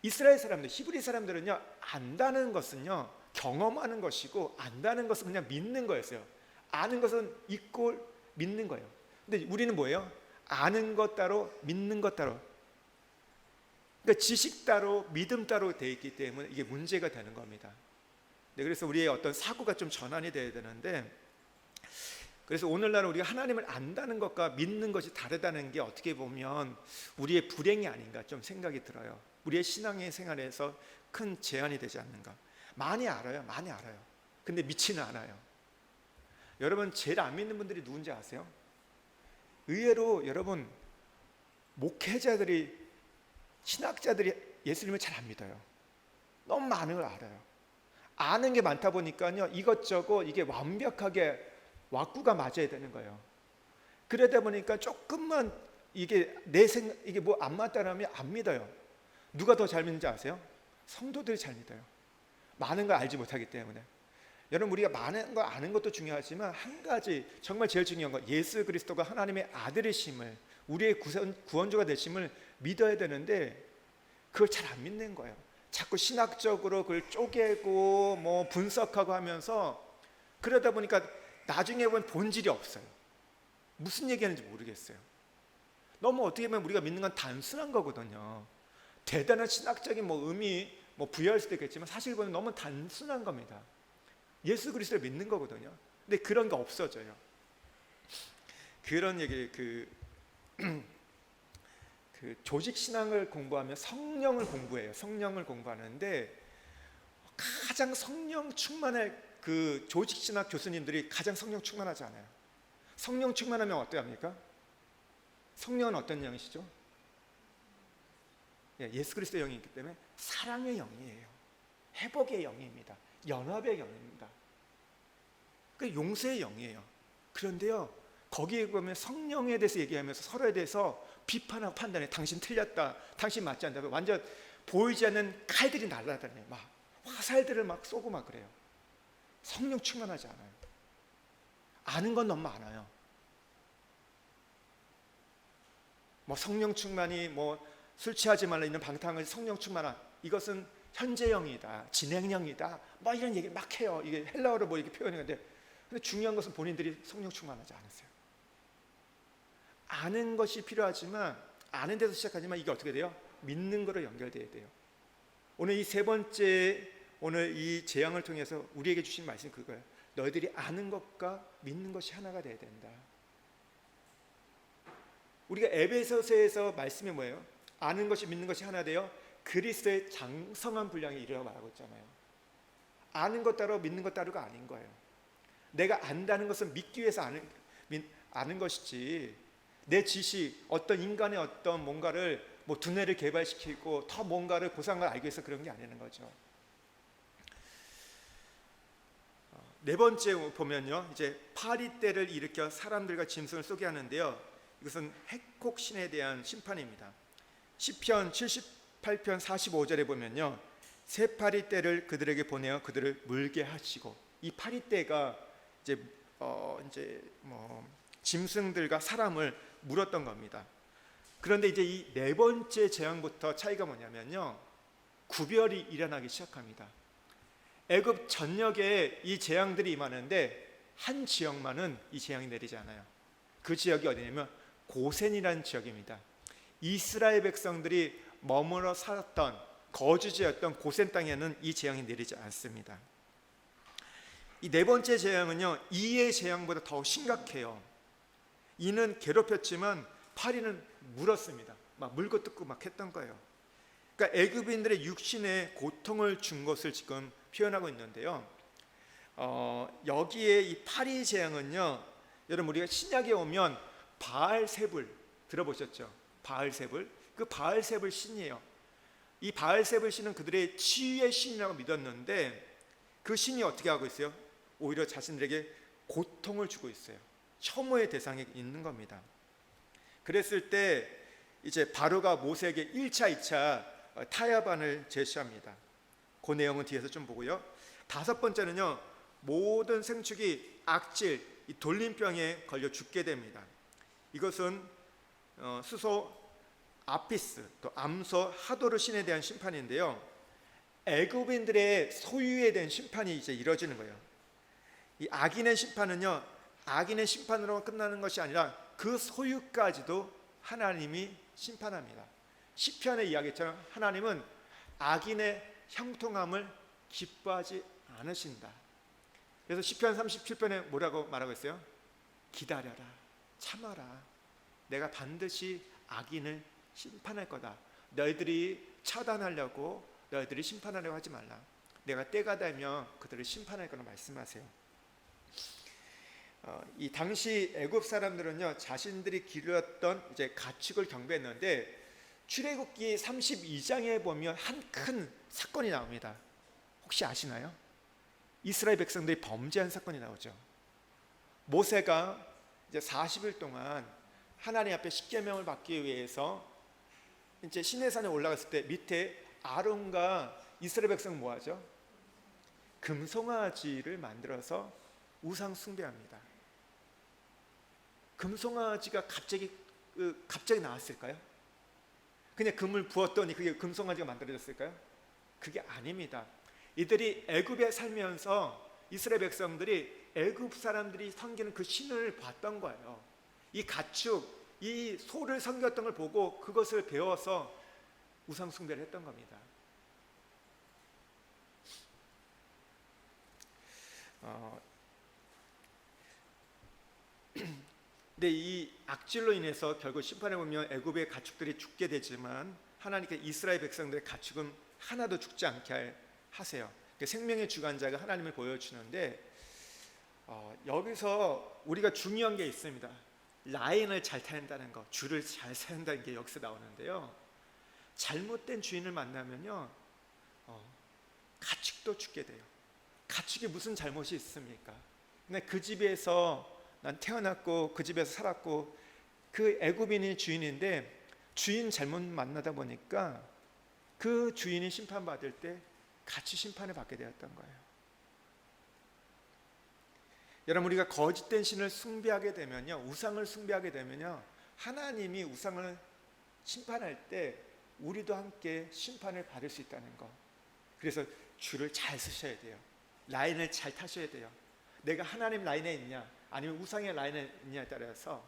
이스라엘 사람들, 히브리 사람들은요, 안다는 것은요 경험하는 것이고, 안다는 것은 그냥 믿는 거였어요. 아는 것은 있고 믿는 거예요. 근데 우리는 뭐예요? 아는 것 따로 믿는 것 따로, 그러니까 지식 따로 믿음 따로 되어 있기 때문에 이게 문제가 되는 겁니다. 네, 그래서 우리의 어떤 사고가 좀 전환이 돼야 되는데, 그래서 오늘날 우리가 하나님을 안다는 것과 믿는 것이 다르다는 게 어떻게 보면 우리의 불행이 아닌가 좀 생각이 들어요. 우리의 신앙의 생활에서 큰 제한이 되지 않는가. 많이 알아요. 많이 알아요. 근데 믿지는 않아요. 여러분 제일 안 믿는 분들이 누군지 아세요? 의외로 여러분 목회자들이, 신학자들이 예수님을 잘 안 믿어요. 너무 많은 걸 알아요. 아는 게 많다 보니까요, 이것저것 이게 완벽하게 왁구가 맞아야 되는 거예요. 그러다 보니까 조금만 이게 이게 뭐 안 맞다라면 안 믿어요. 누가 더 잘 믿는지 아세요? 성도들이 잘 믿어요. 많은 걸 알지 못하기 때문에. 여러분, 우리가 많은 거 아는 것도 중요하지만 한 가지 정말 제일 중요한 건 예수 그리스도가 하나님의 아들이심을, 우리의 구원주가 되심을 믿어야 되는데 그걸 잘 안 믿는 거예요. 자꾸 신학적으로 그걸 쪼개고 뭐 분석하고 하면서 그러다 보니까 나중에 보면 본질이 없어요. 무슨 얘기하는지 모르겠어요. 너무 어떻게 보면 우리가 믿는 건 단순한 거거든요. 대단한 신학적인 뭐 의미 뭐 부여할 수도 있겠지만 사실 보면 너무 단순한 겁니다. 예수 그리스도를 믿는 거거든요. 근데 그런 게 없어져요. 그런 얘기 그 조직 신앙을 공부하면 성령을 공부해요. 성령을 공부하는데 가장 성령 충만할 그 조직 신학 교수님들이 가장 성령 충만하지 않아요. 성령 충만하면 어떠합니까? 성령은 어떤 영이시죠? 예수 그리스도의 영이 있기 때문에 사랑의 영이에요. 회복의 영입니다. 연합의 영입니다. 그 용서의 영이에요. 그런데요, 거기에 보면 성령에 대해서 얘기하면서 서로에 대해서 비판하고 판단해. 당신 틀렸다, 당신 맞지 않다. 완전 보이지 않는 칼들이 날아다녀요. 막 화살들을 막 쏘고 막 그래요. 성령 충만하지 않아요. 아는 건 너무 많아요. 뭐 성령 충만이 뭐 술 취하지 말라 있는 방탕을 성령 충만한, 이것은 현재형이다, 진행형이다, 뭐 이런 얘기를 막 해요. 이게 헬라어로 뭐 이렇게 표현하는데, 근데 중요한 것은 본인들이 성령 충만하지 않으세요. 아는 것이 필요하지만, 아는 데서 시작하지만 이게 어떻게 돼요? 믿는 거로 연결돼야 돼요. 오늘 이 세 번째, 오늘 이 재앙을 통해서 우리에게 주신 말씀이 그거예요. 너희들이 아는 것과 믿는 것이 하나가 돼야 된다. 우리가 에베소서에서 말씀이 뭐예요? 아는 것이 믿는 것이 하나 되어 그리스도의 장성한 분량에 이르러 말하고 있잖아요. 아는 것 따로 믿는 것 따로가 아닌 거예요. 내가 안다는 것은 믿기 위해서 아는 것이지, 내 지식, 어떤 인간의 어떤 뭔가를 뭐 두뇌를 개발시키고 더 뭔가를 고상을 알기 위해서 그런 게 아니라는 거죠. 네 번째 보면요, 이제 파리떼를 일으켜 사람들과 짐승을 쏘게 하는데요, 이것은 핵혹신에 대한 심판입니다. 시편 78편 45절에 보면요, 새 파리떼를 그들에게 보내어 그들을 물게 하시고, 이 파리떼가 이제 뭐 짐승들과 사람을 물었던 겁니다. 그런데 이제 이 네 번째 재앙부터 차이가 뭐냐면요, 구별이 일어나기 시작합니다. 애굽 전역에 이 재앙들이 임하는데 한 지역만은 이 재앙이 내리지 않아요. 그 지역이 어디냐면 고센이라는 지역입니다. 이스라엘 백성들이 머물러 살았던 거주지였던 고센 땅에는 이 재앙이 내리지 않습니다. 이 네 번째 재앙은요, 이의 재앙보다 더 심각해요. 이는 괴롭혔지만 파리는 물었습니다. 막 물고 뜯고 막 했던 거예요. 그러니까 애굽인들의 육신에 고통을 준 것을 지금 표현하고 있는데요, 여기에 이 파리 재앙은요, 여러분 우리가 신약에 오면 바알세불 들어보셨죠? 바알세불, 그 바알세불 신이에요. 이 바알세불 신은 그들의 치유의 신이라고 믿었는데 그 신이 어떻게 하고 있어요? 오히려 자신들에게 고통을 주고 있어요. 혐오의 대상에 있는 겁니다. 그랬을 때 이제 바로가 모세에게 1차, 2차 타협안을 제시합니다. 그 내용은 뒤에서 좀 보고요. 다섯 번째는요, 모든 생축이 악질, 이 돌림병에 걸려 죽게 됩니다. 이것은 수소 아피스, 또 암소 하도르 신에 대한 심판인데요, 애굽인들의 소유에 대한 심판이 이제 이루어지는 거예요. 이 악인의 심판은요, 악인의 심판으로 끝나는 것이 아니라 그 소유까지도 하나님이 심판합니다. 시편의 이야기처럼 하나님은 악인의 형통함을 기뻐하지 않으신다. 그래서 시편 37편에 뭐라고 말하고 있어요? 기다려라, 참아라, 내가 반드시 악인을 심판할 거다. 너희들이 처단하려고, 너희들이 심판하려고 하지 말라. 내가 때가 되면 그들을 심판할 거라 말씀하세요. 이 당시 애굽 사람들은요, 자신들이 기르었던 이제 가축을 경배했는데 출애굽기 32장에 보면 한 큰 사건이 나옵니다. 혹시 아시나요? 이스라엘 백성들이 범죄한 사건이 나오죠. 모세가 이제 40일 동안 하나님 앞에 십계명을 받기 위해서 이제 시내산에 올라갔을 때 밑에 아론과 이스라엘 백성 뭐 하죠? 금송아지를 만들어서 우상 숭배합니다. 금송아지가 갑자기 나왔을까요? 그냥 금을 부었더니 그게 금송아지가 만들어졌을까요? 그게 아닙니다. 이들이 애굽에 살면서 이스라엘 백성들이 애굽 사람들이 섬기는 그 신을 봤던 거예요. 이 가축, 이 소를 섬겼던 걸 보고 그것을 배워서 우상 숭배를 했던 겁니다. 근데 이 악질로 인해서 결국 심판에 보면 애굽의 가축들이 죽게 되지만 하나님께 이스라엘 백성들의 가축은 하나도 죽지 않게 하세요. 생명의 주관자가 하나님을 보여주는데 여기서 우리가 중요한 게 있습니다. 라인을 잘 타는다는 거, 줄을 잘 세운다는 게 여기서 나오는데요. 잘못된 주인을 만나면요, 가축도 죽게 돼요. 가축이 무슨 잘못이 있습니까? 근데 그 집에서 난 태어났고 그 집에서 살았고 그 애굽인이 주인인데 주인 잘못 만나다 보니까 그 주인이 심판받을 때 같이 심판을 받게 되었던 거예요. 여러분, 우리가 거짓된 신을 숭배하게 되면요, 우상을 숭배하게 되면요, 하나님이 우상을 심판할 때 우리도 함께 심판을 받을 수 있다는 거. 그래서 줄을 잘 쓰셔야 돼요. 라인을 잘 타셔야 돼요. 내가 하나님 라인에 있냐 아니면 우상의 라인에 있냐에 따라서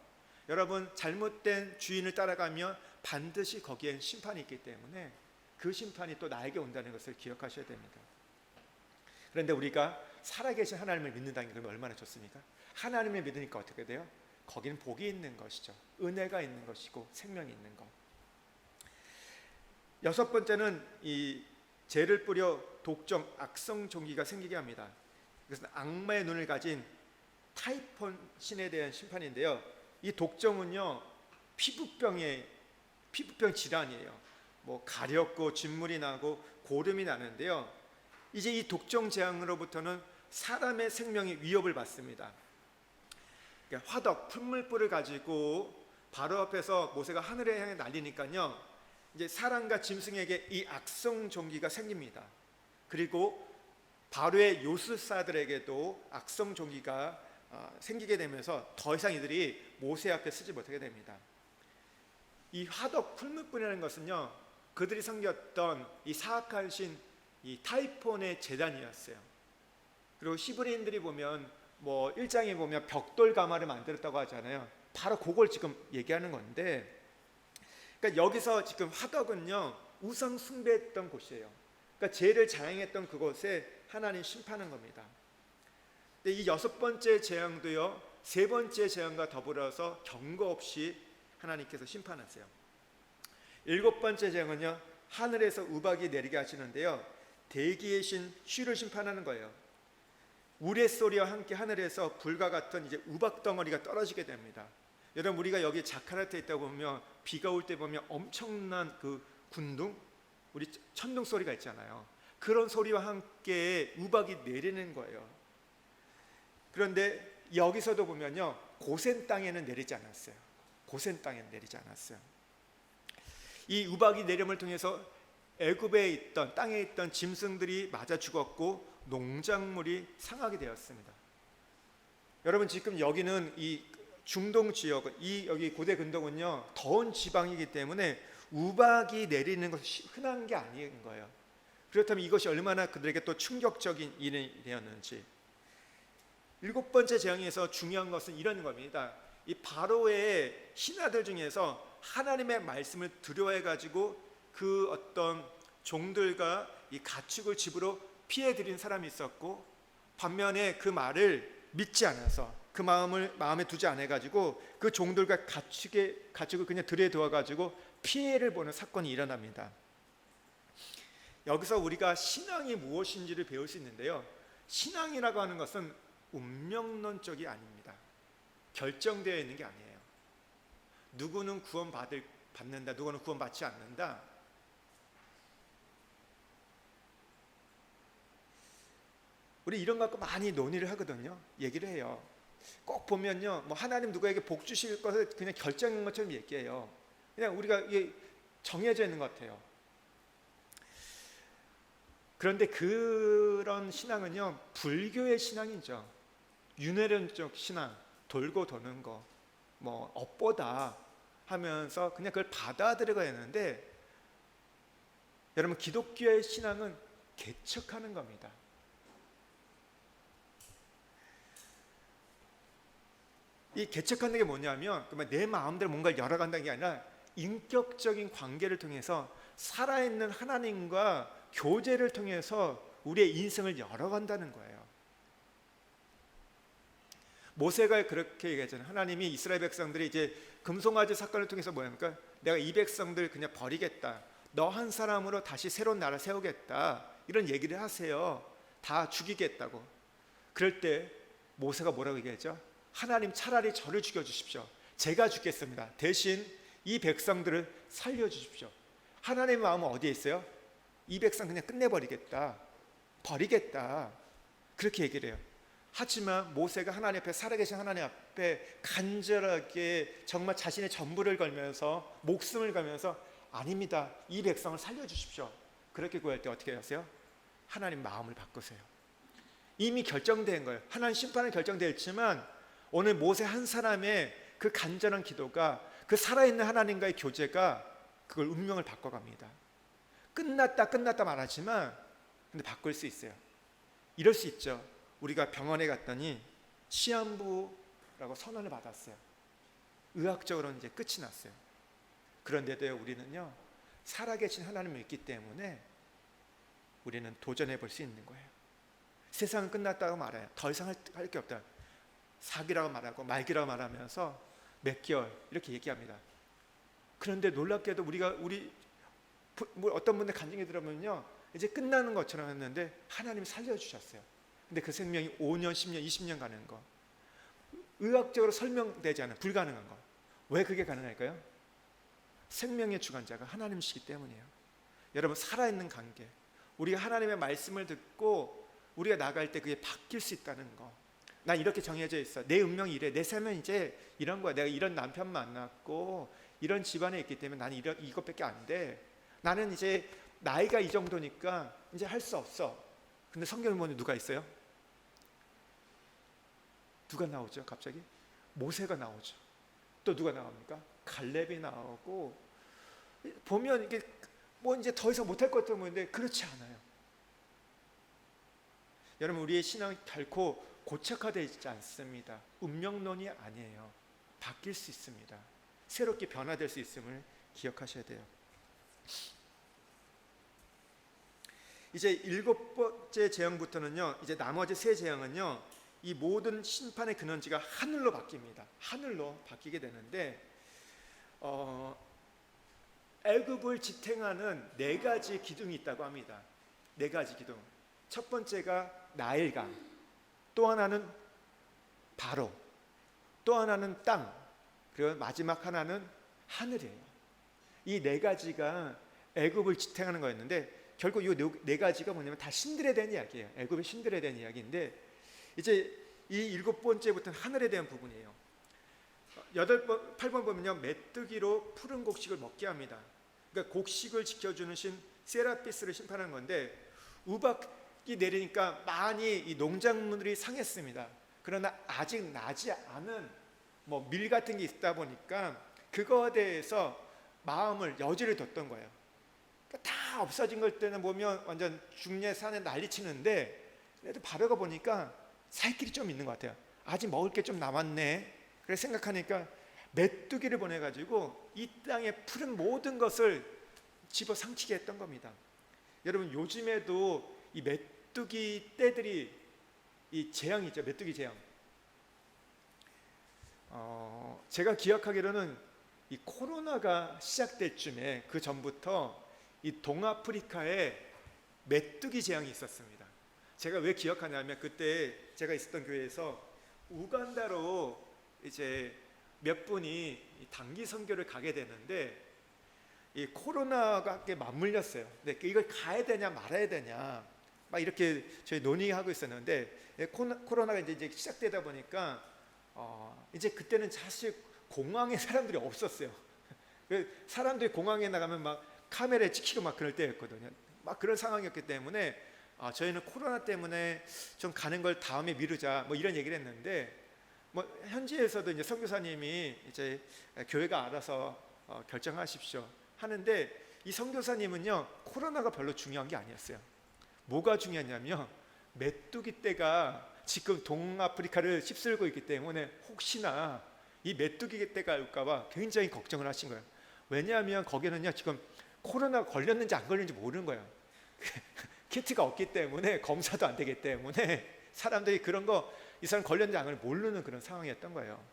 여러분, 잘못된 주인을 따라가면 반드시 거기엔 심판이 있기 때문에 그 심판이 또 나에게 온다는 것을 기억하셔야 됩니다. 그런데 우리가 살아계신 하나님을 믿는다는 게 얼마나 좋습니까? 하나님을 믿으니까 어떻게 돼요? 거기는 복이 있는 것이죠. 은혜가 있는 것이고 생명이 있는 것. 여섯 번째는 이 죄를 뿌려 독점, 악성 종기가 생기게 합니다. 그래서 악마의 눈을 가진 타이폰 신에 대한 심판인데요. 이 독점은요, 피부병 질환이에요. 뭐 가렵고 진물이 나고 고름이 나는데요. 이제 이 독점 재앙으로부터는 사람의 생명이 위협을 받습니다. 그러니까 화덕, 풀물불을 가지고 바로 앞에서 모세가 하늘에 향해 날리니까요, 이제 사람과 짐승에게 이 악성 종기가 생깁니다. 그리고 바로의 요술사들에게도 악성 종기가 생기게 되면서 더 이상 이들이 모세 앞에 서지 못하게 됩니다. 이 화덕, 풀물불이라는 것은요, 그들이 섬겼던 이 사악한 신, 이 타이폰의 제단이었어요. 그리고 히브리인들이 보면 뭐 1장에 보면 벽돌 가마를 만들었다고 하잖아요. 바로 그걸 지금 얘기하는 건데, 그러니까 여기서 지금 화덕은요, 우상 숭배했던 곳이에요. 그러니까 죄를 자행했던 그곳에 하나님 심판한 겁니다. 근데 이 여섯 번째 재앙도요, 세 번째 재앙과 더불어서 경고 없이 하나님께서 심판하세요. 일곱 번째 재앙은요, 하늘에서 우박이 내리게 하시는데요, 대기의 신 쉬를 심판하는 거예요. 우레소리와 함께 하늘에서 불과 같은 이제 우박 덩어리가 떨어지게 됩니다. 여러분, 우리가 여기 자카르타에 있다 보면 비가 올 때 보면 엄청난 그 군둥, 우리 천둥 소리가 있잖아요. 그런 소리와 함께 우박이 내리는 거예요. 그런데 여기서도 보면요, 고센 땅에는 내리지 않았어요. 고센 땅에는 내리지 않았어요. 이 우박이 내림을 통해서 애굽에 있던 땅에 있던 짐승들이 맞아 죽었고 농작물이 상하게 되었습니다. 여러분, 지금 여기는 이 중동 지역, 여기 고대 근동은요, 더운 지방이기 때문에 우박이 내리는 것이 흔한 게 아닌 거예요. 그렇다면 이것이 얼마나 그들에게 또 충격적인 일이 되었는지. 일곱 번째 재앙에서 중요한 것은 이런 겁니다. 이 바로의 신하들 중에서 하나님의 말씀을 두려워해 가지고 그 어떤 종들과 이 가축을 집으로 피해 들인 사람이 있었고, 반면에 그 말을 믿지 않아서 그 마음에 두지 않아 가지고 그 종들과 가축을 그냥 들여두어 가지고 피해를 보는 사건이 일어납니다. 여기서 우리가 신앙이 무엇인지를 배울 수 있는데요, 신앙이라고 하는 것은 운명론적이 아닙니다. 결정되어 있는 게 아니에요. 누구는 받는다, 누구는 구원받지 않는다. 우리 이런 거 갖고 많이 논의를 하거든요. 얘기를 해요. 꼭 보면요, 뭐 하나님 누구에게 복 주실 것을 그냥 결정한 것처럼 얘기해요. 그냥 우리가 이게 정해져 있는 것 같아요. 그런데 그런 신앙은요, 불교의 신앙이죠. 윤회론적 신앙, 돌고 도는 거, 뭐 업보다 하면서 그냥 그걸 받아들여야 하는데, 여러분 기독교의 신앙은 개척하는 겁니다. 이 개척하는 게 뭐냐면 내 마음대로 뭔가를 열어간다는 게 아니라 인격적인 관계를 통해서 살아있는 하나님과 교제를 통해서 우리의 인생을 열어간다는 거예요. 모세가 그렇게 얘기하잖아요. 하나님이 이스라엘 백성들이 이제 금송아지 사건을 통해서 뭐합니까? 내가 이 백성들 그냥 버리겠다, 너 한 사람으로 다시 새로운 나라 세우겠다, 이런 얘기를 하세요. 다 죽이겠다고. 그럴 때 모세가 뭐라고 얘기하죠? 하나님, 차라리 저를 죽여주십시오. 제가 죽겠습니다. 대신 이 백성들을 살려주십시오. 하나님의 마음은 어디에 있어요? 이 백성 그냥 끝내버리겠다, 버리겠다, 그렇게 얘기를 해요. 하지만 모세가 하나님 앞에, 살아계신 하나님 앞에 간절하게 정말 자신의 전부를 걸면서, 목숨을 걸면서, 아닙니다, 이 백성을 살려주십시오, 그렇게 구할 때 어떻게 하세요? 하나님 마음을 바꾸세요. 이미 결정된 거예요. 하나님 심판은 결정되어 있지만 오늘 모세 한 사람의 그 간절한 기도가, 그 살아있는 하나님과의 교제가 그걸 운명을 바꿔갑니다. 끝났다 말하지만 근데 바꿀 수 있어요. 이럴 수 있죠. 우리가 병원에 갔더니 시한부라고 선언을 받았어요. 의학적으로는 이제 끝이 났어요. 그런데도 우리는요, 살아계신 하나님을 믿기 때문에 우리는 도전해 볼 수 있는 거예요. 세상은 끝났다고 말해요. 더 이상 할 게 없다, 사기라고 말하고 말기라고 말하면서 몇 개월 이렇게 얘기합니다. 그런데 놀랍게도 우리 어떤 분들 간증이 들어보면요, 이제 끝나는 것처럼 했는데 하나님이 살려주셨어요. 근데 그 생명이 5년, 10년, 20년 가는 거, 의학적으로 설명되지 않은 불가능한 거. 왜 그게 가능할까요? 생명의 주관자가 하나님이시기 때문이에요. 여러분, 살아있는 관계, 우리가 하나님의 말씀을 듣고 우리가 나갈 때 그게 바뀔 수 있다는 거. 난 이렇게 정해져 있어, 내 운명이 이래, 내 삶은 이제 이런 거야, 내가 이런 남편 만났고 이런 집안에 있기 때문에 나는 이것밖에 안 돼, 나는 이제 나이가 이 정도니까 이제 할 수 없어. 근데 성경에 보면 누가 있어요? 누가 나오죠? 갑자기 모세가 나오죠. 또 누가 나옵니까? 갈렙이 나오고. 보면 이게 뭐 이제 더 이상 못할 것 같아 보이는데 그렇지 않아요. 여러분, 우리의 신앙은 결코 고착화되어 있지 않습니다. 운명론이 아니에요. 바뀔 수 있습니다. 새롭게 변화될 수 있음을 기억하셔야 돼요. 이제 7번째 재앙부터는요, 이제 나머지 3 재앙은요, 이 모든 심판의 근원지가 하늘로 바뀝니다. 하늘로 바뀌게 되는데, 애굽을 지탱하는 4가지 기둥이 있다고 합니다. 4가지 기둥. 첫 번째가 나일강, 또 하나는 바로, 또 하나는 땅, 그리고 마지막 하나는 하늘이에요. 이 4가지가 애굽을 지탱하는 거였는데, 결국 이 4가지가 뭐냐면 다 신들에 대한 이야기예요. 애굽의 신들에 대한 이야기인데, 이제 이 7번째부터는 하늘에 대한 부분이에요. 8번 보면요, 메뚜기로 푸른 곡식을 먹게 합니다. 그러니까 곡식을 지켜주는 신 세라피스를 심판하는 건데, 우박이 내리니까 많이 이 농작물이 상했습니다. 그러나 아직 나지 않은 뭐 밀 같은 게 있다 보니까 그거에 대해서 마음을, 여지를 뒀던 거예요. 그러니까 다 없어진 걸 때는 보면 완전 중례산에 난리치는데, 그래도 바로가 보니까 살 길이 좀 있는 것 같아요. 아직 먹을 게 좀 남았네, 그래서 생각하니까 메뚜기를 보내가지고 이 땅에 푸른 모든 것을 집어삼키게 했던 겁니다. 여러분, 요즘에도 이 메뚜기 떼들이, 이 재앙이죠, 메뚜기 재앙. 제가 기억하기로는 이 코로나가 시작될 쯤에, 그 전부터 이 동아프리카에 메뚜기 재앙이 있었습니다. 제가 왜 기억하냐면, 그때 제가 있었던 교회에서 우간다로 이제 몇 분이 단기 선교를 가게 되는데, 이 코로나가 함께 맞물렸어요. 근데 이걸 가야 되냐 말아야 되냐 막 이렇게 저희 논의하고 있었는데, 코로나가 이제 시작되다 보니까 이제 그때는 사실 공항에 사람들이 없었어요. 사람들이 공항에 나가면 막 카메라에 찍히고 막 그럴 때였거든요. 막 그런 상황이었기 때문에 저희는 코로나 때문에 좀 가는 걸 다음에 미루자 뭐 이런 얘기를 했는데, 뭐 현지에서도 이제 선교사님이 이제 교회가 알아서 결정하십시오 하는데, 이 선교사님은요 코로나가 별로 중요한 게 아니었어요. 뭐가 중요하냐면 메뚜기 떼가 지금 동아프리카를 휩쓸고 있기 때문에 혹시나 이 메뚜기 떼가 올까봐 굉장히 걱정을 하신 거예요. 왜냐하면 거기는요 지금 코로나 걸렸는지 안 걸렸는지 모르는 거예요. 키트가 없기 때문에 검사도 안 되기 때문에 사람들이 그런 거 이 사람 걸렸는지 안 걸렸는지 모르는 그런 상황이었던 거예요.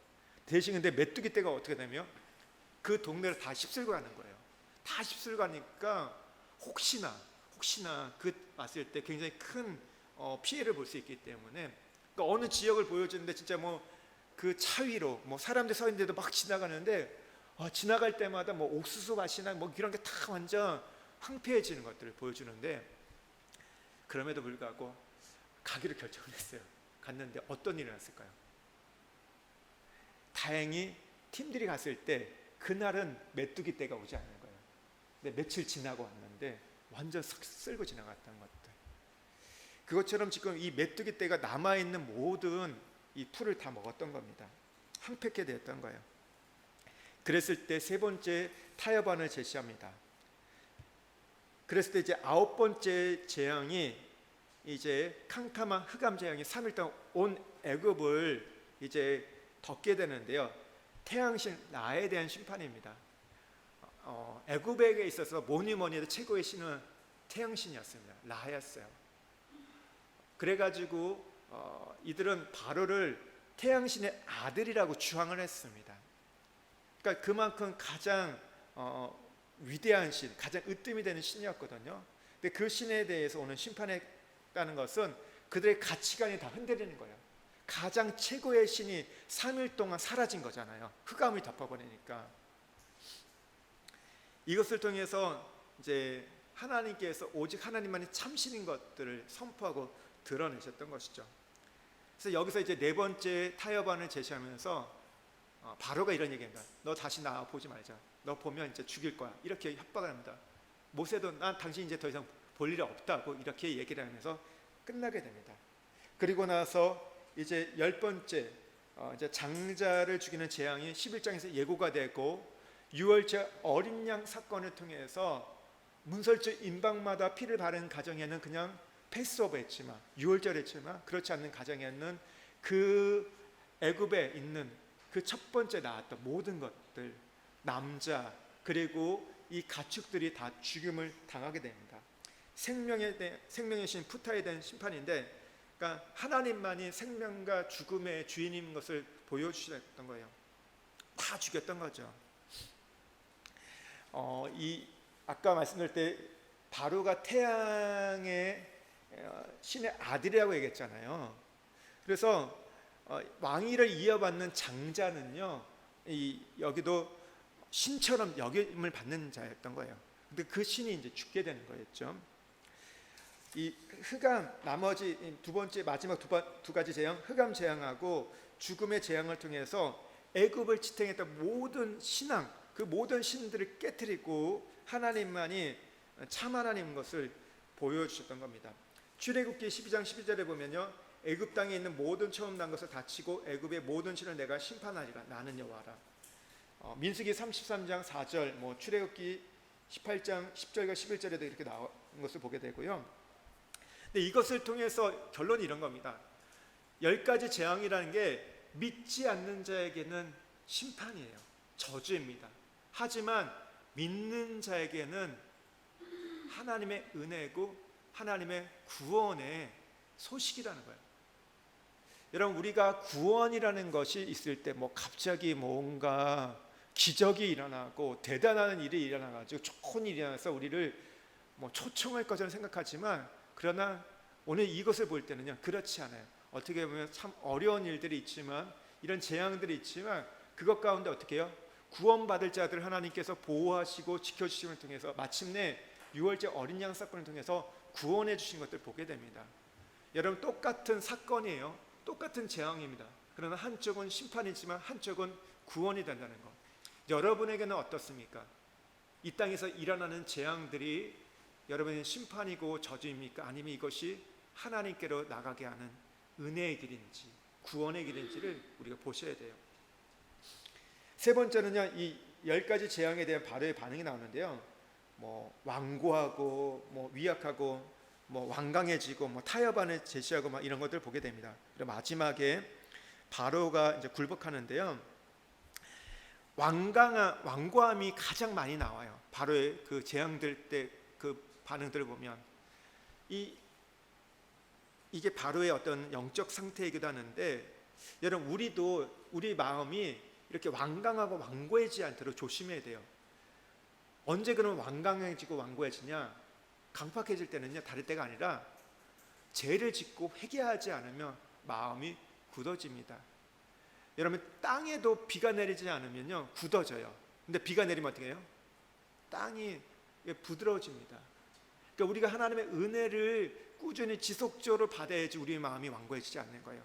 대신 근데 메뚜기 떼가 어떻게 되면 그 동네를 다 휩쓸고 가는 거예요. 다 휩쓸고 가니까 혹시나 그 왔을 때 굉장히 큰 피해를 볼 수 있기 때문에, 그러니까 어느 지역을 보여주는데 진짜 뭐 그 차 위로 뭐 사람들 서 있는데도 막 지나가는데 지나갈 때마다 뭐 옥수수 밭이나 뭐 이런 게 다 완전 황폐해지는 것들을 보여주는데, 그럼에도 불구하고 가기로 결정을 했어요. 갔는데 어떤 일이 났을까요? 다행히 팀들이 갔을 때 그날은 메뚜기 떼가 오지 않는 거예요. 근데 며칠 지나고 왔는데 완전 싹 쓸고 지나갔던 것들. 그것처럼 지금 이 메뚜기 떼가 남아있는 모든 이 풀을 다 먹었던 겁니다. 황폐케 되었던 거예요. 그랬을 때 세 번째 타협안을 제시합니다. 그랬을 때 이제 9번째 재앙이 이제 캄캄한 흑암 재앙이 3일 동안 온 애굽을 이제 덮게 되는데요. 태양신 라에 대한 심판입니다. 애굽에게 있어서 뭐니 해도 최고의 신은 태양신이었습니다. 라였어요. 그래가지고 이들은 바로를 태양신의 아들이라고 주장을 했습니다. 그러니까 그만큼 가장 위대한 신, 가장 으뜸이 되는 신이었거든요. 근데 그 신에 대해서 오는 심판했다는 것은 그들의 가치관이 다 흔들리는 거예요. 가장 최고의 신이 3일 동안 사라진 거잖아요. 흑암을 덮어버리니까. 이것을 통해서 이제 하나님께서 오직 하나님만이 참신인 것들을 선포하고 드러내셨던 것이죠. 그래서 여기서 이제 네 번째 타협안을 제시하면서 바로가 이런 얘기입니다. 너 다시 나 보지 말자. 너 보면 이제 죽일 거야. 이렇게 협박을 합니다. 모세도 난 당신 이제 더 이상 볼 일이 없다고 이렇게 얘기를 하면서 끝나게 됩니다. 그리고 나서 이제 10번째 이제 장자를 죽이는 재앙이 11장에서 예고가 되고, 6월절 어린 양 사건을 통해서 문설주 임박마다 피를 바르는 가정에는 그냥 패스오버 했지만, 6월절 했지만 그렇지 않는 가정에는 그 애굽에 있는 그 첫 번째 나왔던 모든 것들, 남자 그리고 이 가축들이 다 죽임을 당하게 됩니다. 생명의 신 푸타에 대한 심판인데, 그러니까 하나님만이 생명과 죽음의 주인인 것을 보여주셨던 거예요. 다 죽였던 거죠. 이 아까 말씀드릴 때 바로가 태양의 신의 아들이라고 얘기했잖아요. 그래서 왕위를 이어받는 장자는요, 여기도 신처럼 여김을 받는 자였던 거예요. 근데 그 신이 이제 죽게 되는 거였죠. 이 흑암, 나머지 두 번째 마지막 두 가지 재앙, 흑암 재앙하고 죽음의 재앙을 통해서 애굽을 지탱했던 모든 신앙, 그 모든 신들을 깨뜨리고 하나님만이 참 하나님인 것을 보여주셨던 겁니다. 출애굽기 12장 12절에 보면요, 애굽 땅에 있는 모든 처음 난 것을 다치고 애굽의 모든 신을 내가 심판하리라. 나는 여호와라. 민수기 33장 4절, 뭐 출애굽기 18장 10절과 11절에도 이렇게 나온 것을 보게 되고요. 근데 이것을 통해서 결론이 이런 겁니다. 10가지 재앙이라는 게 믿지 않는 자에게는 심판이에요. 저주입니다. 하지만 믿는 자에게는 하나님의 은혜고 하나님의 구원의 소식이라는 거예요. 여러분, 우리가 구원이라는 것이 있을 때 뭐 갑자기 뭔가 기적이 일어나고 대단한 일이 일어나가지고 좋은 일이 일어나서 우리를 뭐 초청할 것처럼 생각하지만, 그러나 오늘 이것을 볼 때는요, 그렇지 않아요. 어떻게 보면 참 어려운 일들이 있지만, 이런 재앙들이 있지만, 그것 가운데 어떻게 해요? 구원받을 자들 하나님께서 보호하시고 지켜주심을 통해서 마침내 6월절 어린 양 사건을 통해서 구원해 주신 것들 보게 됩니다. 여러분, 똑같은 사건이에요. 똑같은 재앙입니다. 그러나 한쪽은 심판이지만 한쪽은 구원이 된다는 것. 여러분에게는 어떻습니까? 이 땅에서 일어나는 재앙들이 여러분의 심판이고 저주입니까? 아니면 이것이 하나님께로 나가게 하는 은혜의 길인지 구원의 길인지를 우리가 보셔야 돼요. 세 번째는요, 이 10가지 재앙에 대한 바로의 반응이 나오는데요. 완고하고 위약하고 완강해지고 타협안을 제시하고 이런 것들을 보게 됩니다. 그리고 마지막에 바로가 이제 굴복하는데요. 완고함이 가장 많이 나와요. 바로의 그 재앙들 때 그 반응들을 보면 이게 바로의 어떤 영적 상태이기도 하는데, 여러분 우리 마음이 이렇게 완강하고 완고해지지 않도록 조심해야 돼요. 언제 그러면 완강해지고 완고해지냐? 강팍해질 때는요, 다를 때가 아니라 죄를 짓고 회개하지 않으면 마음이 굳어집니다. 여러분 땅에도 비가 내리지 않으면요 굳어져요. 근데 비가 내리면 어떻게 해요? 땅이 부드러워집니다. 그러니까 우리가 하나님의 은혜를 꾸준히 지속적으로 받아야지 우리의 마음이 완고해지지 않는 거예요.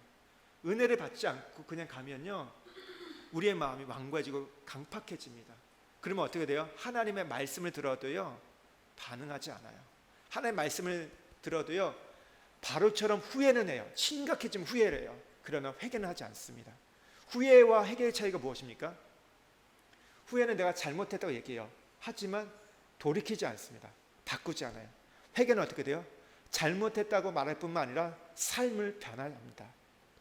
은혜를 받지 않고 그냥 가면요 우리의 마음이 완고해지고 강팍해집니다. 그러면 어떻게 돼요? 하나님의 말씀을 들어도요 반응하지 않아요. 하나님의 말씀을 들어도요 바로처럼 후회는 해요. 심각해지면 후회를 해요. 그러나 회개는 하지 않습니다. 후회와 회개의 차이가 무엇입니까? 후회는 내가 잘못했다고 얘기해요. 하지만 돌이키지 않습니다. 바꾸지 않아요. 회개는 어떻게 돼요? 잘못했다고 말할 뿐만 아니라 삶을 변화합니다.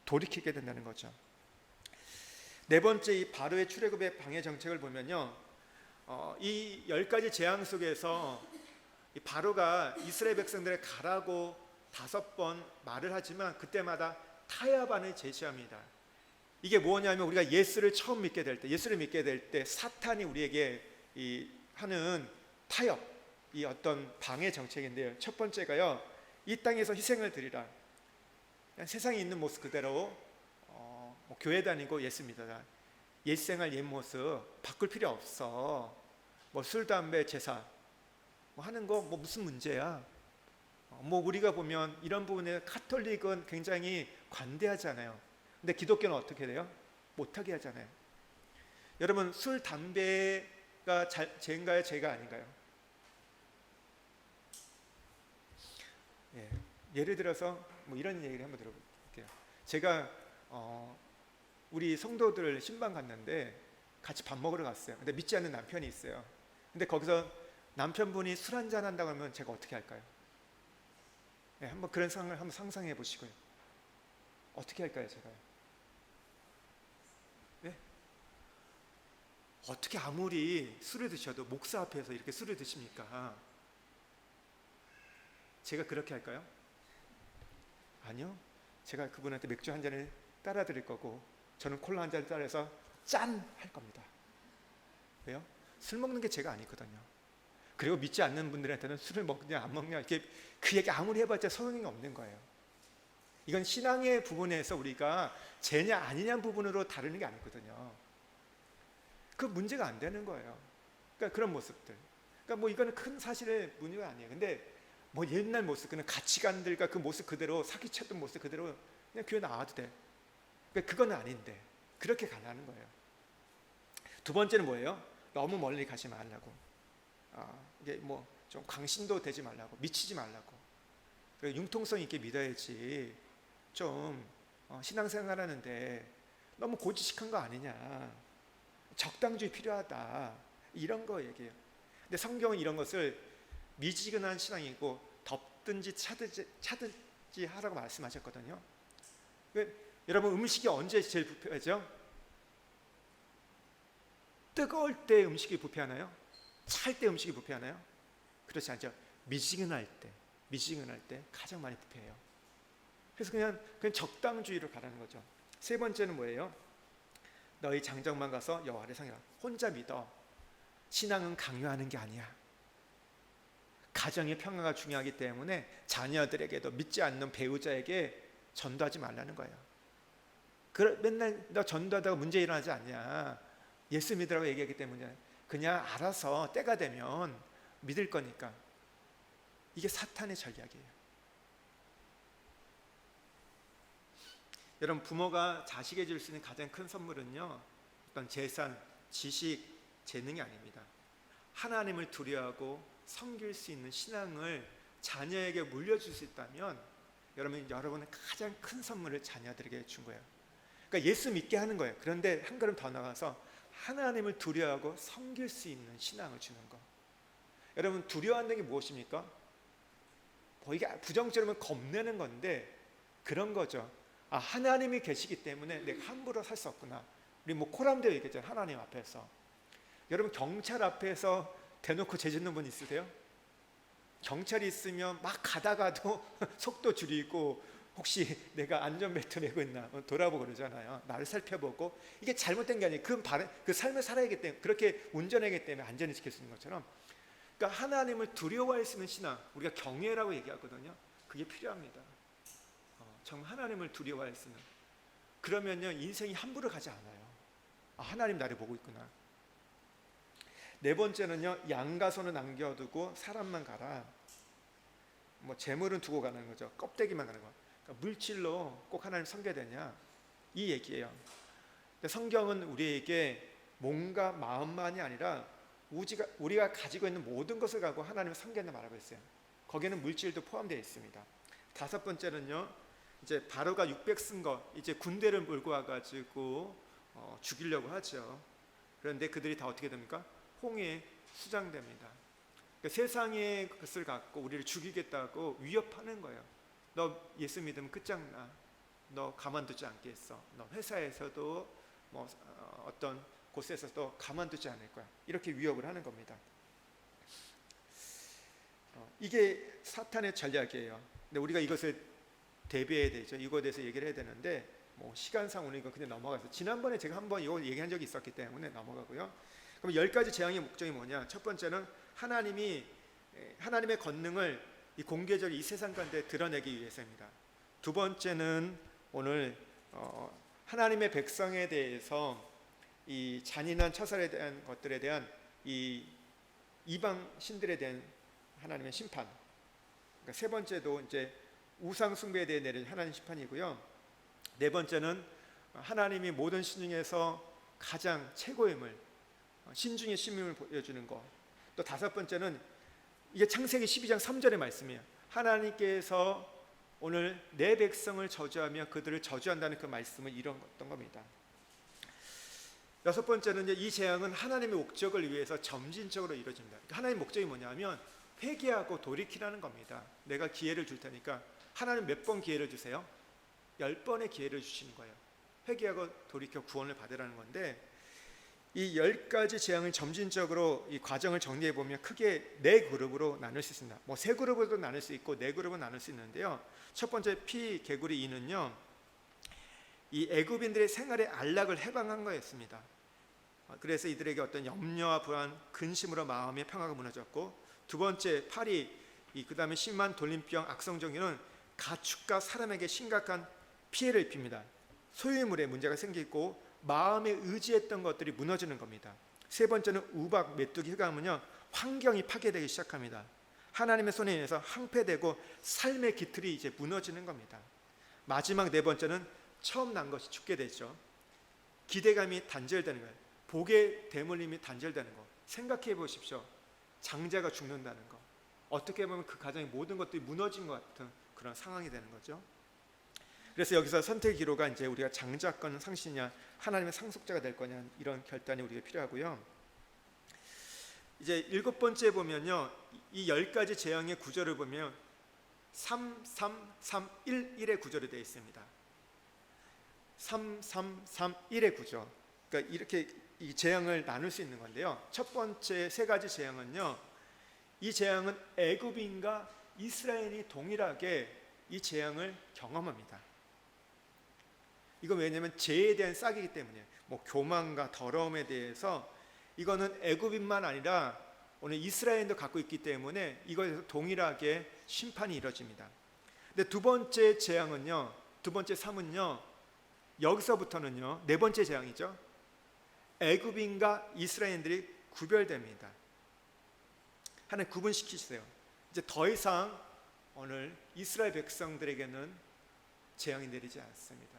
돌이키게 된다는 거죠. 네 번째, 이 바로의 출애굽의 방해 정책을 보면요, 이 10가지 재앙 속에서 이 바로가 이스라엘 백성들을 가라고 5번 말을 하지만 그때마다 타협안을 제시합니다. 이게 뭐냐면 우리가 예수를 처음 믿게 될 때, 예수를 믿게 될 때 사탄이 우리에게 하는 타협, 이 어떤 방해 정책인데요. 첫 번째가요, 이 땅에서 희생을 드리라. 그냥 세상에 있는 모습 그대로 교회 다니고 예수 믿어라. 옛생활 옛모습 바꿀 필요 없어. 술, 담배, 제사 하는 거 무슨 문제야. 우리가 보면 이런 부분에 카톨릭은 굉장히 관대하잖아요. 근데 기독교는 어떻게 돼요? 못하게 하잖아요. 여러분 술, 담배가 죄인가요? 죄가 아닌가요? 예를 들어서 이런 얘기를 한번 들어볼게요. 제가 우리 성도들 신방 갔는데 같이 밥 먹으러 갔어요. 근데 믿지 않는 남편이 있어요. 근데 거기서 남편분이 술 한잔 한다고 하면 제가 어떻게 할까요? 한번 그런 상황을 한번 상상해 보시고요. 어떻게 할까요, 제가요? 네? 어떻게 아무리 술을 드셔도 목사 앞에서 이렇게 술을 드십니까? 제가 그렇게 할까요? 아니요. 제가 그분한테 맥주 한 잔을 따라 드릴 거고 저는 콜라 한 잔을 따라서 짠! 할 겁니다. 왜요? 술 먹는 게 죄가 아니거든요. 그리고 믿지 않는 분들한테는 술을 먹냐 안 먹냐 이렇게 그 얘기 아무리 해봤자 소용이 없는 거예요. 이건 신앙의 부분에서 우리가 죄냐 아니냐 부분으로 다루는 게 아니거든요. 그 문제가 안 되는 거예요. 그러니까 그런 모습들. 그러니까 이거는 큰 사실의 문제가 아니에요. 근데 옛날 모습, 그는 가치관들과 그 모습 그대로 사기쳤던 모습 그대로 그냥 교회 나와도 돼. 그러니까 그건 아닌데 그렇게 가라는 거예요. 두 번째는 뭐예요? 너무 멀리 가지 말라고. 이게 좀 광신도 되지 말라고, 미치지 말라고. 융통성 있게 믿어야지. 좀 신앙생활하는데 너무 고지식한 거 아니냐. 적당주의 필요하다. 이런 거 얘기해요. 근데 성경은 이런 것을 미지근한 신앙이고 덥든지 차든지 하라고 말씀하셨거든요. 여러분 음식이 언제 제일 부패하죠? 뜨거울 때 음식이 부패하나요? 찰 때 음식이 부패하나요? 그렇지 않죠. 미지근할 때 가장 많이 부패해요. 그래서 그냥 적당주의로 가라는 거죠. 세 번째는 뭐예요? 너희 장정만 가서 여호와를 상해라. 혼자 믿어. 신앙은 강요하는 게 아니야. 가정의 평화가 중요하기 때문에 자녀들에게도 믿지 않는 배우자에게 전도하지 말라는 거예요. 맨날 너 전도하다가 문제 일어나지 않냐. 예수 믿으라고 얘기하기 때문에 그냥 알아서 때가 되면 믿을 거니까. 이게 사탄의 전략이에요. 여러분, 부모가 자식에게 줄 수 있는 가장 큰 선물은요, 어떤 재산, 지식, 재능이 아닙니다. 하나님을 두려워하고 섬길 수 있는 신앙을 자녀에게 물려줄 수 있다면 여러분은 가장 큰 선물을 자녀들에게 준 거예요. 그러니까 예수 믿게 하는 거예요. 그런데 한 걸음 더 나가서 하나님을 두려워하고 섬길 수 있는 신앙을 주는 거. 여러분, 두려워하는 게 무엇입니까? 이게 부정적으로 겁내는 건데 그런 거죠. 하나님이 계시기 때문에 내가 함부로 살 수 없구나. 우리 코람도 얘기했잖아요. 하나님 앞에서. 여러분, 경찰 앞에서 대놓고 죄짓는 분 있으세요? 경찰이 있으면 막 가다가도 속도 줄이고 혹시 내가 안전벨트 매고 있나 돌아보고 그러잖아요. 나를 살펴보고. 이게 잘못된 게 아니에요. 그 삶을 살아야기 때문에, 그렇게 운전하기 때문에 안전을 지킬 수 있는 것처럼, 그러니까 하나님을 두려워할 수 있는 신앙, 우리가 경외라고 얘기하거든요. 그게 필요합니다. 정말 하나님을 두려워할 수 있는. 그러면요, 인생이 함부로 가지 않아요. 하나님 나를 보고 있구나. 네 번째는요, 양가소는 남겨두고 사람만 가라. 재물은 두고 가는 거죠. 껍데기만 가는 거. 그러니까 물질로 꼭 하나님 섬겨야 되냐, 이 얘기예요. 근데 성경은 우리에게 몸과 마음만이 아니라 우리가 가지고 있는 모든 것을 가지고 하나님을 섬긴다 말하고 있어요. 거기에는 물질도 포함되어 있습니다. 다섯 번째는요, 이제 바로가 600 쓴 거, 이제 군대를 몰고 와가지고 죽이려고 하죠. 그런데 그들이 다 어떻게 됩니까? 홍해에 수장됩니다. 그러니까 세상의 것을 갖고 우리를 죽이겠다고 위협하는 거예요. 너 예수 믿으면 끝장나. 너 가만두지 않겠어. 너 회사에서도 어떤 곳에서도 가만두지 않을 거야. 이렇게 위협을 하는 겁니다. 이게 사탄의 전략이에요. 근데 우리가 이것을 대비해야 되죠. 이거에 대해서 얘기를 해야 되는데 시간상 오늘 이거 그냥 넘어가서, 지난번에 제가 한번 이거 얘기한 적이 있었기 때문에 넘어가고요. 그럼 10가지 재앙의 목적이 뭐냐? 첫 번째는 하나님의 권능을 이 공개적으로 이 세상 가운데 드러내기 위해서입니다. 두 번째는 오늘 하나님의 백성에 대해서 이 잔인한 처살에 대한 것들에 대한 이 이방 신들에 대한 하나님의 심판. 그러니까 세 번째도 이제 우상 숭배에 대해 내린 하나님 심판이고요. 네 번째는 하나님이 모든 신 중에서 가장 최고임을, 신중의 신임을 보여주는 것. 또 다섯 번째는 이게 창세기 12장 3절의 말씀이에요. 하나님께서 오늘 내 백성을 저주하며 그들을 저주한다는 그 말씀을 이뤘던 겁니다. 여섯 번째는 이 재앙은 하나님의 목적을 위해서 점진적으로 이루어집니다. 하나님의 목적이 뭐냐면 회개하고 돌이키라는 겁니다. 내가 기회를 줄 테니까. 하나님 몇 번 기회를 주세요? 10번의 기회를 주시는 거예요. 회개하고 돌이켜 구원을 받으라는 건데, 이 10가지 재앙을 점진적으로 이 과정을 정리해 보면 크게 4그룹으로 나눌 수 있습니다. 3그룹으로도 나눌 수 있고 4그룹으로 나눌 수 있는데요. 첫 번째 피 개구리 이는요, 이 애굽인들의 생활의 안락을 해방한 거였습니다. 그래서 이들에게 어떤 염려와 불안, 근심으로 마음의 평화가 무너졌고, 두 번째 파리, 그 다음에 심한 돌림병, 악성종류는 가축과 사람에게 심각한 피해를 입힙니다. 소유물에 문제가 생기고 마음에 의지했던 것들이 무너지는 겁니다. 세 번째는 우박, 메뚜기, 흑암은요, 환경이 파괴되기 시작합니다. 하나님의 손에 의해서 항폐되고 삶의 기틀이 이제 무너지는 겁니다. 마지막 네 번째는 처음 난 것이 죽게 되죠. 기대감이 단절되는 거예요. 복의 대물림이 단절되는 거. 생각해 보십시오. 장자가 죽는다는 거. 어떻게 보면 그 가정의 모든 것들이 무너진 것 같은 그런 상황이 되는 거죠. 그래서 여기서 선택의 기로가 이제 우리가 장자권 상신이냐, 하나님의 상속자가 될 거냐, 이런 결단이 우리가 필요하고요. 이제 7번째 보면요, 이 10가지 재앙의 구절을 보면 3, 3, 3, 1, 1의 구절이 되어 있습니다. 3, 3, 3, 1의 구절. 그러니까 이렇게 이 재앙을 나눌 수 있는 건데요. 첫 번째 3가지 재앙은요, 이 재앙은 애굽인과 이스라엘이 동일하게 이 재앙을 경험합니다. 이건 왜냐하면 죄에 대한 싹이기 때문이에요. 교만과 더러움에 대해서 이거는 애굽인만 아니라 오늘 이스라엘도 갖고 있기 때문에 이거에서 동일하게 심판이 이루어집니다. 근데 두 번째 재앙은요, 두 번째 3은요, 여기서부터는요, 네 번째 재앙이죠. 애굽인과 이스라엘들이 구별됩니다. 하나님 구분시키세요. 이제 더 이상 오늘 이스라엘 백성들에게는 재앙이 내리지 않습니다.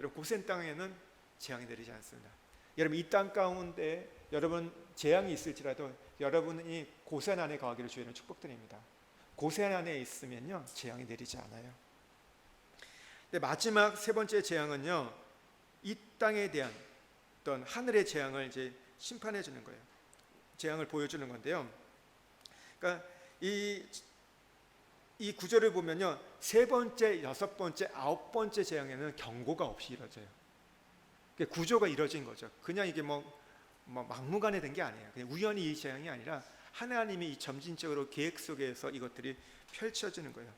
여러분 고센 땅에는 재앙이 내리지 않습니다. 여러분 이 땅 가운데 여러분 재앙이 있을지라도 여러분이 고센 안에 거하기를 주의는 축복드립니다. 고센 안에 있으면요 재앙이 내리지 않아요. 근데 마지막 세 번째 재앙은요, 이 땅에 대한 어떤 하늘의 재앙을 이제 심판해 주는 거예요. 재앙을 보여주는 건데요. 그러니까 이 구절을 보면요, 세 번째, 여섯 번째, 아홉 번째 재앙에는 경고가 없이 이루어져요. 구조가 이루어진 거죠. 그냥 이게 뭐 막무가내 된 게 아니에요. 그냥 우연히 이 재앙이 아니라 하나님이 이 점진적으로 계획 속에서 이것들이 펼쳐지는 거예요.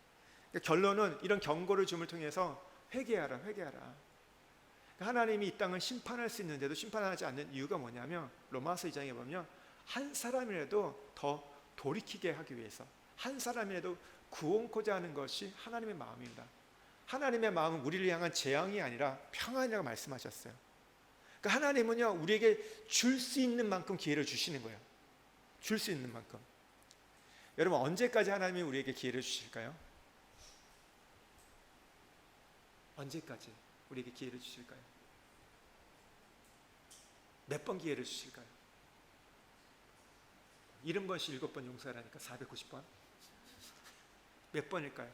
그러니까 결론은 이런 경고를 줌을 통해서 회개하라. 그러니까 하나님이 이 땅을 심판할 수 있는데도 심판하지 않는 이유가 뭐냐면, 로마서 2장에 보면 한 사람이라도 더 돌이키게 하기 위해서, 한 사람이라도 구원코자 하는 것이 하나님의 마음입니다. 하나님의 마음은 우리를 향한 재앙이 아니라 평안이라고 말씀하셨어요. 그러니까 하나님은요, 우리에게 줄 수 있는 만큼 기회를 주시는 거예요. 줄 수 있는 만큼. 여러분 언제까지 하나님이 우리에게 기회를 주실까요? 언제까지 우리에게 기회를 주실까요? 몇 번 기회를 주실까요? 70번씩 7번 용서하라니까 490번? 몇 번일까요?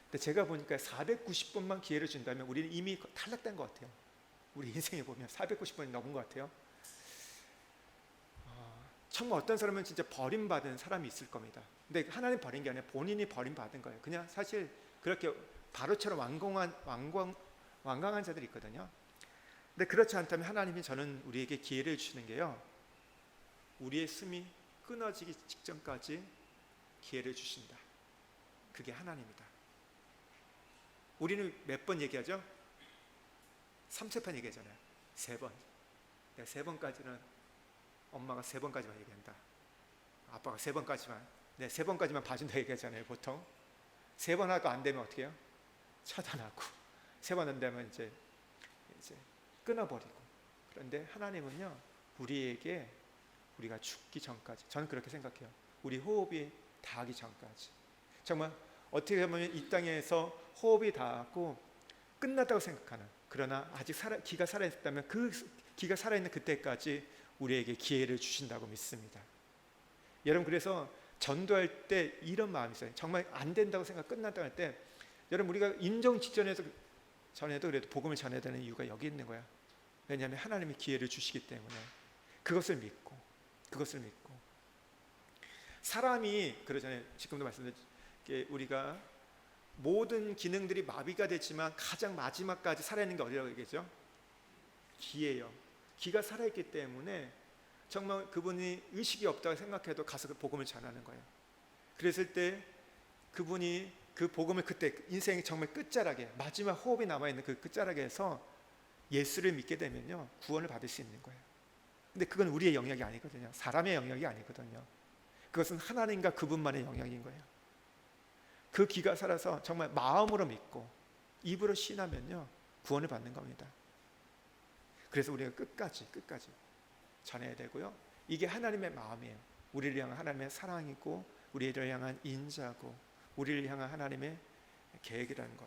근데 제가 보니까 490번만 기회를 준다면 우리는 이미 탈락된 것 같아요. 우리 인생에 보면 490번이 넘은 것 같아요. 정말 어떤 사람은 진짜 버림받은 사람이 있을 겁니다. 근데 하나님 버린 게 아니라 본인이 버림받은 거예요. 그냥 사실 그렇게 바로처럼 완강한 자들이 있거든요. 근데 그렇지 않다면 하나님이 저는 우리에게 기회를 주시는 게요, 우리의 숨이 끊어지기 직전까지 기회를 주신다. 그게 하나님이다. 우리는 몇 번 얘기하죠? 3세판 얘기하잖아요. 3번. 내가 3번까지는, 엄마가 3번까지만 얘기한다. 아빠가 3번까지만, 네, 3번까지만 봐준다 얘기하잖아요. 보통 3번 하고 안 되면 어떻게 해요? 차단하고, 3번 안 되면 이제 끊어버리고. 그런데 하나님은요, 우리에게 우리가 죽기 전까지, 저는 그렇게 생각해요. 우리 호흡이 닿기 전까지. 정말 어떻게 보면 이 땅에서 호흡이 닿고 끝났다고 생각하는, 그러나 아직 기가 살아있다면 그 기가 살아있는 그때까지 우리에게 기회를 주신다고 믿습니다. 여러분 그래서 전도할 때 이런 마음이 있어요. 정말 안 된다고 생각, 끝났다고 할 때, 여러분 우리가 임종 직전에도 그래도 복음을 전해야 되는 이유가 여기 있는 거야. 왜냐하면 하나님이 기회를 주시기 때문에. 그것을 믿고 사람이 그러잖아요. 지금도 말씀드린 우리가 모든 기능들이 마비가 됐지만 가장 마지막까지 살아있는 게 어디라고 얘기했죠? 기예요. 기가 살아있기 때문에 정말 그분이 의식이 없다고 생각해도 가서 그 복음을 전하는 거예요. 그랬을 때 그분이 그 복음을 그때 인생의 정말 끝자락에, 마지막 호흡이 남아있는 그 끝자락에서 예수를 믿게 되면요, 구원을 받을 수 있는 거예요. 근데 그건 우리의 영역이 아니거든요. 사람의 영역이 아니거든요. 그것은 하나님과 그분만의 영역인 거예요. 그 기가 살아서 정말 마음으로 믿고 입으로 신하면요, 구원을 받는 겁니다. 그래서 우리가 끝까지 전해야 되고요. 이게 하나님의 마음이에요. 우리를 향한 하나님의 사랑이고, 우리를 향한 인자고, 우리를 향한 하나님의 계획이라는 것.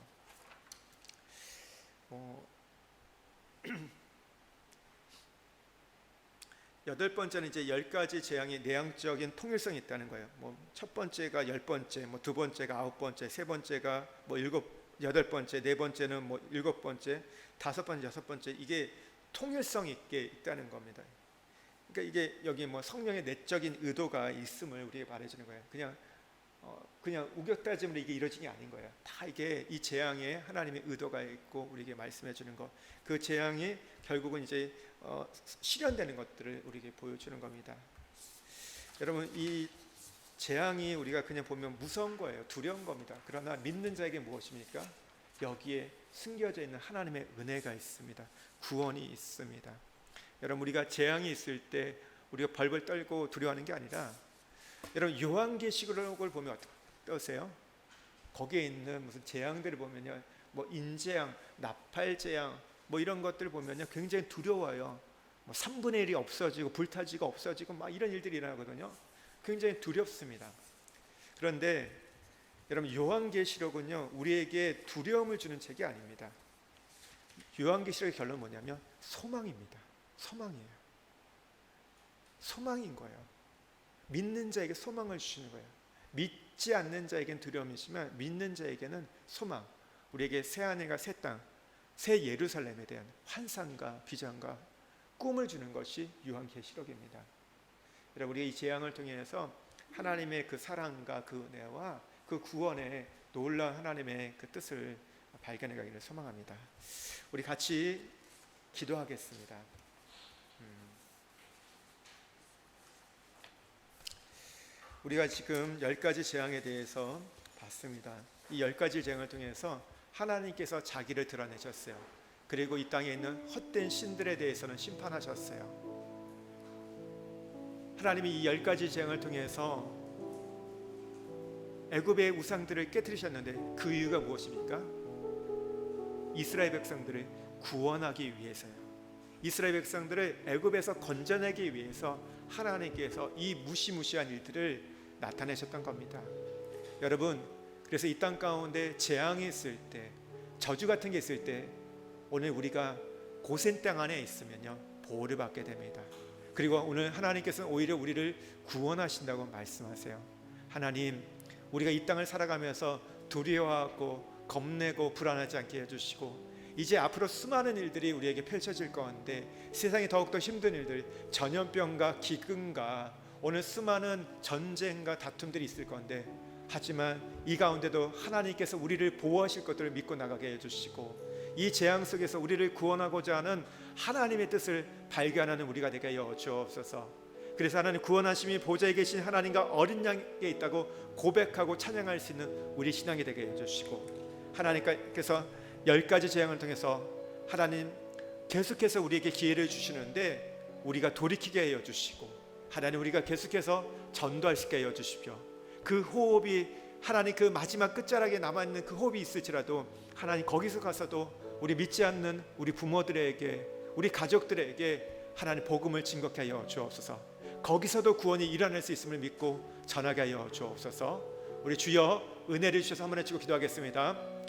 여덟 번째는 이제 10가지 재앙의 내향적인 통일성이 있다는 거예요. 첫 번째가 10번째, 두 번째가 9번째, 세 번째가 8번째, 네 번째는 7번째, 5번째, 6번째, 이게 통일성 있게 있다는 겁니다. 그러니까 이게 여기 성령의 내적인 의도가 있음을 우리에게 말해주는 거예요. 그냥 우격다짐으로 이게 이루어진 게 아닌 거예요. 다 이게 이 재앙에 하나님의 의도가 있고 우리에게 말씀해 주는 것, 그 재앙이 결국은 이제 실현되는 것들을 우리에게 보여주는 겁니다. 여러분 이 재앙이 우리가 그냥 보면 무서운 거예요. 두려운 겁니다. 그러나 믿는 자에게 무엇입니까? 여기에 숨겨져 있는 하나님의 은혜가 있습니다. 구원이 있습니다. 여러분 우리가 재앙이 있을 때 우리가 벌벌 떨고 두려워하는 게 아니라, 여러분 요한계시록을 보면 어떠세요? 거기에 있는 무슨 재앙들을 보면요, 인재앙, 나팔재앙, 이런 것들을 보면요 굉장히 두려워요. 3분의 1이 없어지고 불타지가 없어지고 이런 일들이 일어나거든요. 굉장히 두렵습니다. 그런데 여러분 요한계시록은요 우리에게 두려움을 주는 책이 아닙니다. 요한계시록의 결론은 뭐냐면 소망입니다. 소망이에요. 소망인 거예요. 믿는 자에게 소망을 주시는 거예요. 믿지 않는 자에게는 두려움이지만 믿는 자에게는 소망, 우리에게 새 하늘과 새 땅, 새 예루살렘에 대한 환상과 비전과 꿈을 주는 것이 요한계시록입니다. 여러분, 우리가 이 재앙을 통해서 하나님의 그 사랑과 그 은혜와 그 구원의 놀라운 하나님의 그 뜻을 발견해 가기를 소망합니다. 우리 같이 기도하겠습니다. 우리가 지금 10가지 재앙에 대해서 봤습니다. 이 10가지 재앙을 통해서 하나님께서 자기를 드러내셨어요. 그리고 이 땅에 있는 헛된 신들에 대해서는 심판하셨어요. 하나님이 이 10가지 재앙을 통해서 애굽의 우상들을 깨뜨리셨는데 그 이유가 무엇입니까? 이스라엘 백성들을 구원하기 위해서요. 이스라엘 백성들을 애굽에서 건져내기 위해서 하나님께서 이 무시무시한 일들을 나타내셨던 겁니다. 여러분, 그래서 이 땅 가운데 재앙이 있을 때, 저주 같은 게 있을 때 오늘 우리가 고센 땅 안에 있으면요 보호를 받게 됩니다. 그리고 오늘 하나님께서는 오히려 우리를 구원하신다고 말씀하세요. 하나님, 우리가 이 땅을 살아가면서 두려워하고 겁내고 불안하지 않게 해주시고, 이제 앞으로 수많은 일들이 우리에게 펼쳐질 가운데 세상에 더욱더 힘든 일들, 전염병과 기근과 오늘 수많은 전쟁과 다툼들이 있을 건데, 하지만 이 가운데도 하나님께서 우리를 보호하실 것들을 믿고 나가게 해주시고, 이 재앙 속에서 우리를 구원하고자 하는 하나님의 뜻을 발견하는 우리가 되게 하여 주옵소서. 그래서 하나님, 구원하심이 보좌에 계신 하나님과 어린 양에 있다고 고백하고 찬양할 수 있는 우리 신앙이 되게 해주시고, 하나님께서 10가지 재앙을 통해서 하나님 계속해서 우리에게 기회를 주시는데 우리가 돌이키게 해 주시고, 하나님 우리가 계속해서 전도할 수 있게 해 주십시오. 그 호흡이 하나님 그 마지막 끝자락에 남아있는 그 호흡이 있을지라도 하나님 거기서 가서도 우리 믿지 않는 우리 부모들에게, 우리 가족들에게 하나님 복음을 증거케 하여 주옵소서. 거기서도 구원이 일어날 수 있음을 믿고 전하게 하여 주옵소서. 우리 주여 은혜를 주셔서 한번 해주고 기도하겠습니다.